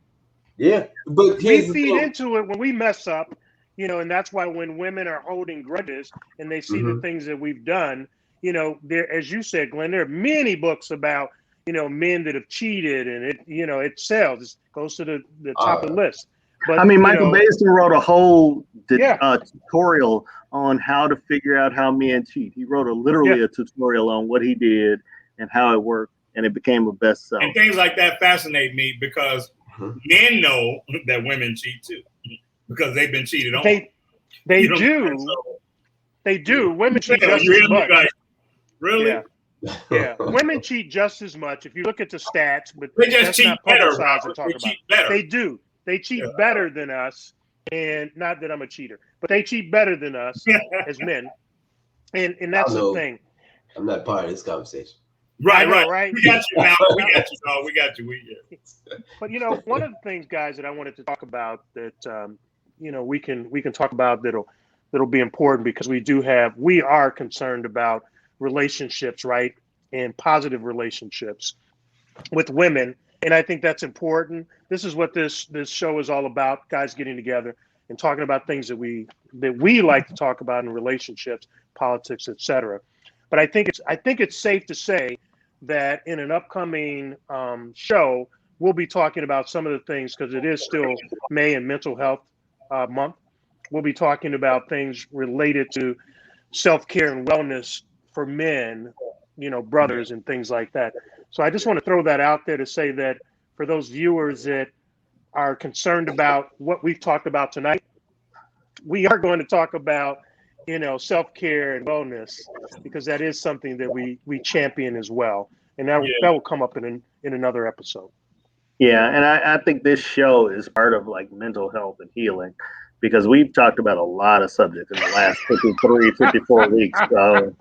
Speaker 4: Yeah, but
Speaker 3: we feed into it when we mess up, and that's why when women are holding grudges and they see the things that we've done, there, as you said, Glenn, there are many books about men that have cheated, and it sells. It goes to the top of the list. But
Speaker 2: Michael Basin wrote a whole tutorial on how to figure out how men cheat. He wrote a tutorial on what he did and how it worked, and it became a bestseller.
Speaker 1: And things like that fascinate me because men know that women cheat too, because they've been cheated on.
Speaker 3: They do. They do. Women cheat just as much.
Speaker 1: Really?
Speaker 3: Yeah. Yeah, women cheat just as much. If you look at the stats, but
Speaker 1: they just cheat better.
Speaker 3: They do. They cheat better than us, and not that I'm a cheater, but they cheat better than us as men, and that's the thing.
Speaker 4: I'm not part of this conversation.
Speaker 1: Right. We got you now. We got you.
Speaker 3: But one of the things, guys, that I wanted to talk about that we can talk about that'll be important, because we are concerned about relationships, right, and positive relationships with women, and I think that's important. This is what this show is all about, guys getting together and talking about things that we like to talk about in relationships, politics, etc. But I think it's safe to say that in an upcoming show, we'll be talking about some of the things, because it is still May and Mental Health Month. We'll be talking about things related to self-care and wellness for men, brothers and things like that. So I just want to throw that out there to say that for those viewers that are concerned about what we've talked about tonight, we are going to talk about, self-care and wellness, because that is something that we champion as well. And that will come up in another episode.
Speaker 2: Yeah, and I think this show is part of like mental health and healing, because we've talked about a lot of subjects in the last 53, 54 weeks. So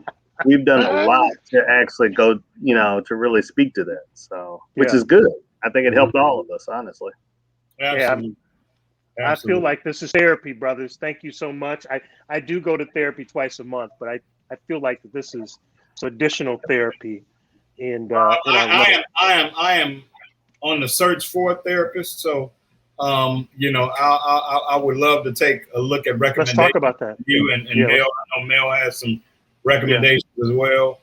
Speaker 2: we've done a lot to actually go, to really speak to that. So, which is good. I think it helped all of us, honestly.
Speaker 1: Absolutely.
Speaker 3: I feel like this is therapy, brothers. Thank you so much. I do go to therapy twice a month, but I feel like this is some additional therapy. And
Speaker 1: I am on the search for a therapist. So, I would love to take a look at recommendations.
Speaker 3: Let's talk about that.
Speaker 1: You and Mel. I know Mel has some recommendations as well.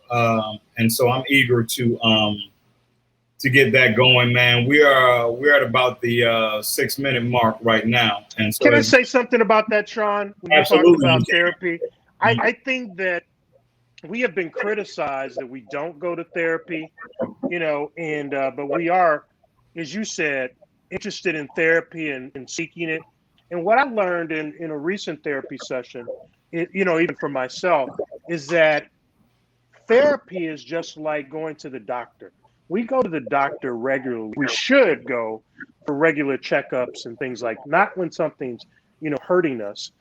Speaker 1: And so I'm eager to get that going, man. We're at about the 6-minute mark right now. And so
Speaker 3: can I say something about that, Shawn? When you talk about therapy, I think that we have been criticized that we don't go to therapy, but we are, as you said, interested in therapy and seeking it. And what I learned in a recent therapy session, even for myself, is that therapy is just like going to the doctor. We go to the doctor regularly. We should go for regular checkups and things like, not when something's, hurting us.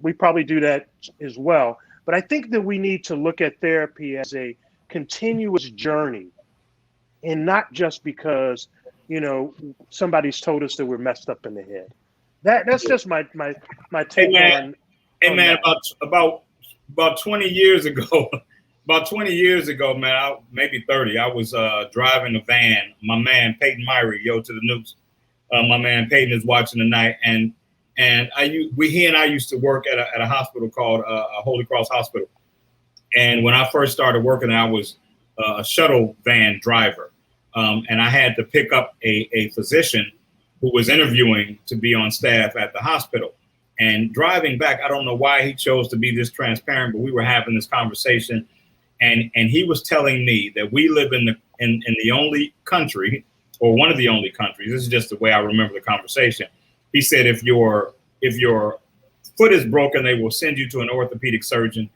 Speaker 3: We probably do that as well. But I think that we need to look at therapy as a continuous journey, and not just because, somebody's told us that we're messed up in the head. That's just my take on.
Speaker 1: Hey man, about 20 years ago. About 20 years ago, man, maybe 30, I was driving a van. My man, Peyton Myrie, to the Nukes. My man, Peyton, is watching tonight. And he and I used to work at a hospital called Holy Cross Hospital. And when I first started working, I was a shuttle van driver. And I had to pick up a physician who was interviewing to be on staff at the hospital. And driving back, I don't know why he chose to be this transparent, but we were having this conversation. And he was telling me that we live in the only country, or one of the only countries. This is just the way I remember the conversation. He said, if your foot is broken, they will send you to an orthopedic surgeon.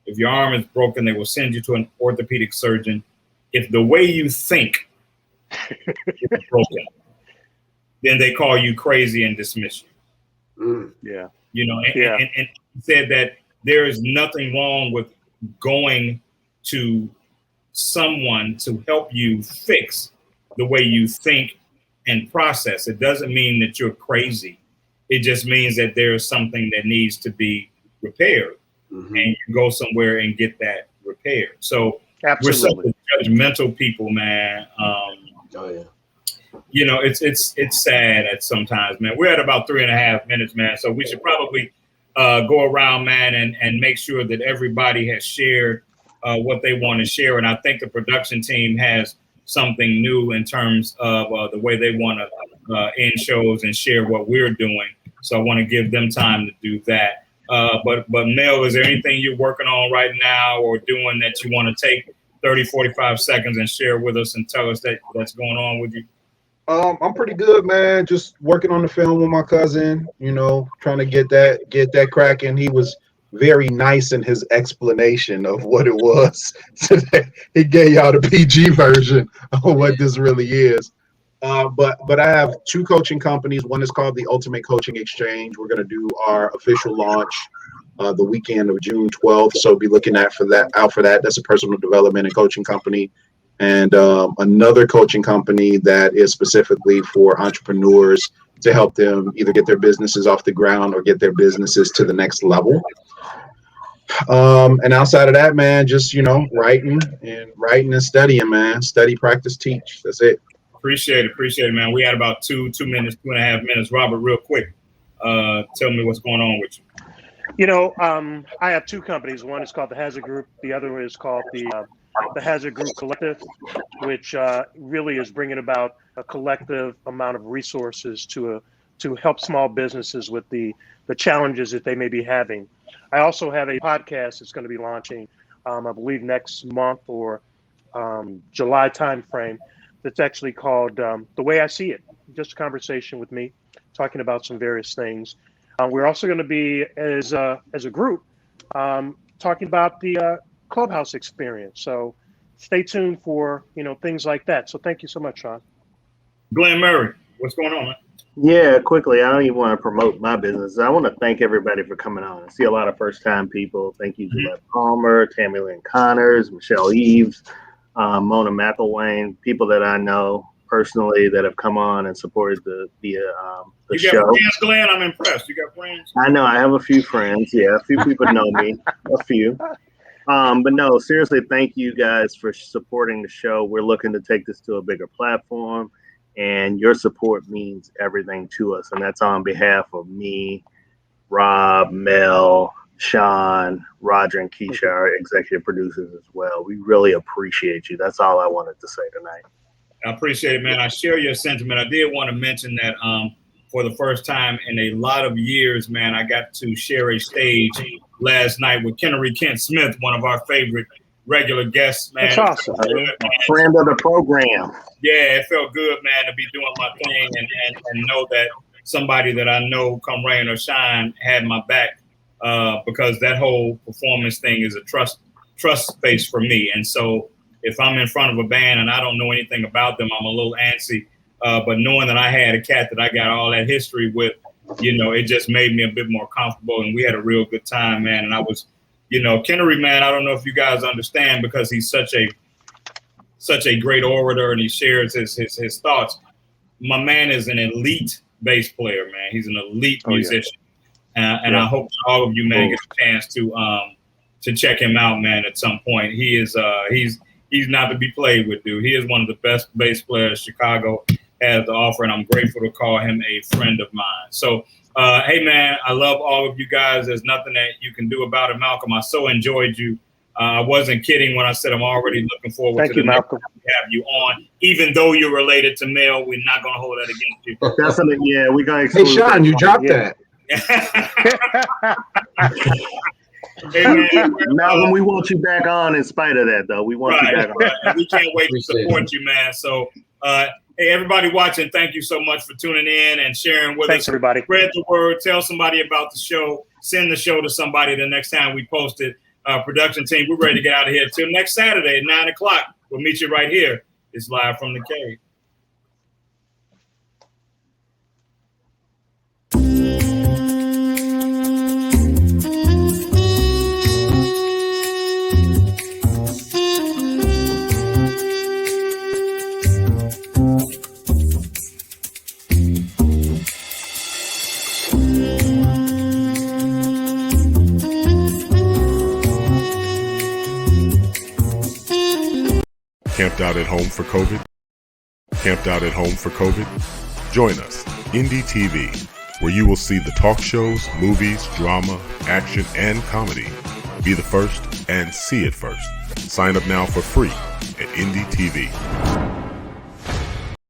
Speaker 1: If your arm is broken, they will send you to an orthopedic surgeon. If the way you think is broken, then they call you crazy and dismiss you.
Speaker 3: Yeah.
Speaker 1: And he said that there is nothing wrong with going to someone to help you fix the way you think and process. It doesn't mean that you're crazy. It just means that there's something that needs to be repaired, and you go somewhere and get that repaired. So
Speaker 3: absolutely.
Speaker 1: We're such a judgmental people, man. It's sad at sometimes, man. We're at about 3.5 minutes, man. So we should probably go around, man, and make sure that everybody has shared what they want to share. And I think the production team has something new in terms of the way they want to end shows and share what we're doing. So I want to give them time to do that. But Mel, is there anything you're working on right now or doing that you want to take 30, 45 seconds and share with us and tell us that's going on with you?
Speaker 5: I'm pretty good, man. Just working on the film with my cousin, trying to get that cracking. He was very nice in his explanation of what it was. So he gave y'all the PG version of what this really is. But I have 2 coaching companies. One is called the Ultimate Coaching Exchange. We're going to do our official launch the weekend of June 12th. So be looking out for that. That's a personal development and coaching company. And another coaching company that is specifically for entrepreneurs to help them either get their businesses off the ground or get their businesses to the next level. And outside of that, man, just, writing and studying, man. Study, practice, teach. That's it.
Speaker 1: Appreciate it, man. We had about 2.5 minutes. Robert, real quick, tell me what's going on with you.
Speaker 3: I have 2 companies. One is called the Hazzard Group. The other is called the Hazzard Group Collective, which really is bringing about a collective amount of resources to help small businesses with the challenges that they may be having. I also have a podcast that's going to be launching, I believe next month or July timeframe that's actually called The Way I See It. Just a conversation with me, talking about some various things. We're also going to be, as a group, talking about the Clubhouse experience. So stay tuned for, things like that. So thank you so much, Shawn.
Speaker 1: Glenn Murray, what's going on, man?
Speaker 2: Yeah, quickly, I don't even want to promote my business. I want to thank everybody for coming on. I see a lot of first-time people. Thank you, Gillette Palmer, Tammy Lynn Connors, Michelle Eves, Mona McElwain, people that I know personally that have come on and supported the
Speaker 1: You
Speaker 2: show.
Speaker 1: got friends, Glenn? I'm impressed. You got friends?
Speaker 2: I know. I have a few friends. Yeah, a few people know me. A few. But no, seriously, thank you guys for supporting the show. We're looking to take this to a bigger platform, and your support means everything to us. And that's on behalf of me, Rob, Mel, Shawn, Roger, and Keisha, our executive producers as well. We really appreciate you. That's all I wanted to say tonight.
Speaker 1: I appreciate it, man. I share your sentiment. I did want to mention that for the first time in a lot of years, man, I got to share a stage last night with Kennery Kent Smith, one of our favorite regular guests, man.
Speaker 3: That's awesome, man.
Speaker 2: Friend of the program.
Speaker 1: Yeah, it felt good, man, to be doing my thing and know that somebody that I know, come rain or shine, had my back, because that whole performance thing is a trust space for me. And so if I'm in front of a band and I don't know anything about them, I'm a little antsy. But knowing that I had a cat that I got all that history with, it just made me a bit more comfortable. And we had a real good time, man. And I was, Kennery, man, I don't know if you guys understand, because he's such a great orator and he shares his thoughts. My man is an elite bass player, man. He's an elite musician. And I hope all of you, man, get a chance to check him out, man, at some point. He is he's not to be played with, dude. He is one of the best bass players Chicago has to offer, and I'm grateful to call him a friend of mine. So, hey, man, I love all of you guys. There's nothing that you can do about it, Malcolm. I so enjoyed you. I wasn't kidding when I said I'm already looking forward to the next time we have you on. Even though you're related to Mel, we're not going to hold that against you.
Speaker 2: Definitely, yeah. We're going to.
Speaker 5: Hey, Shawn, you dropped that.
Speaker 1: Hey, man,
Speaker 2: Malcolm, we want you back on in spite of that, though. We want you back on.
Speaker 1: And we can't wait to support you, man. So, hey, everybody watching, thank you so much for tuning in and sharing with us.
Speaker 3: Thanks, everybody.
Speaker 1: Spread the word. Tell somebody about the show. Send the show to somebody the next time we post it. Production team, we're ready to get out of here. Till next Saturday at 9 o'clock. We'll meet you right here. It's Live from the Cave.
Speaker 6: Camped out at home for COVID? Camped out at home for COVID? Join us, Indie TV, where you will see the talk shows, movies, drama, action, and comedy. Be the first and see it first. Sign up now for free at Indie TV.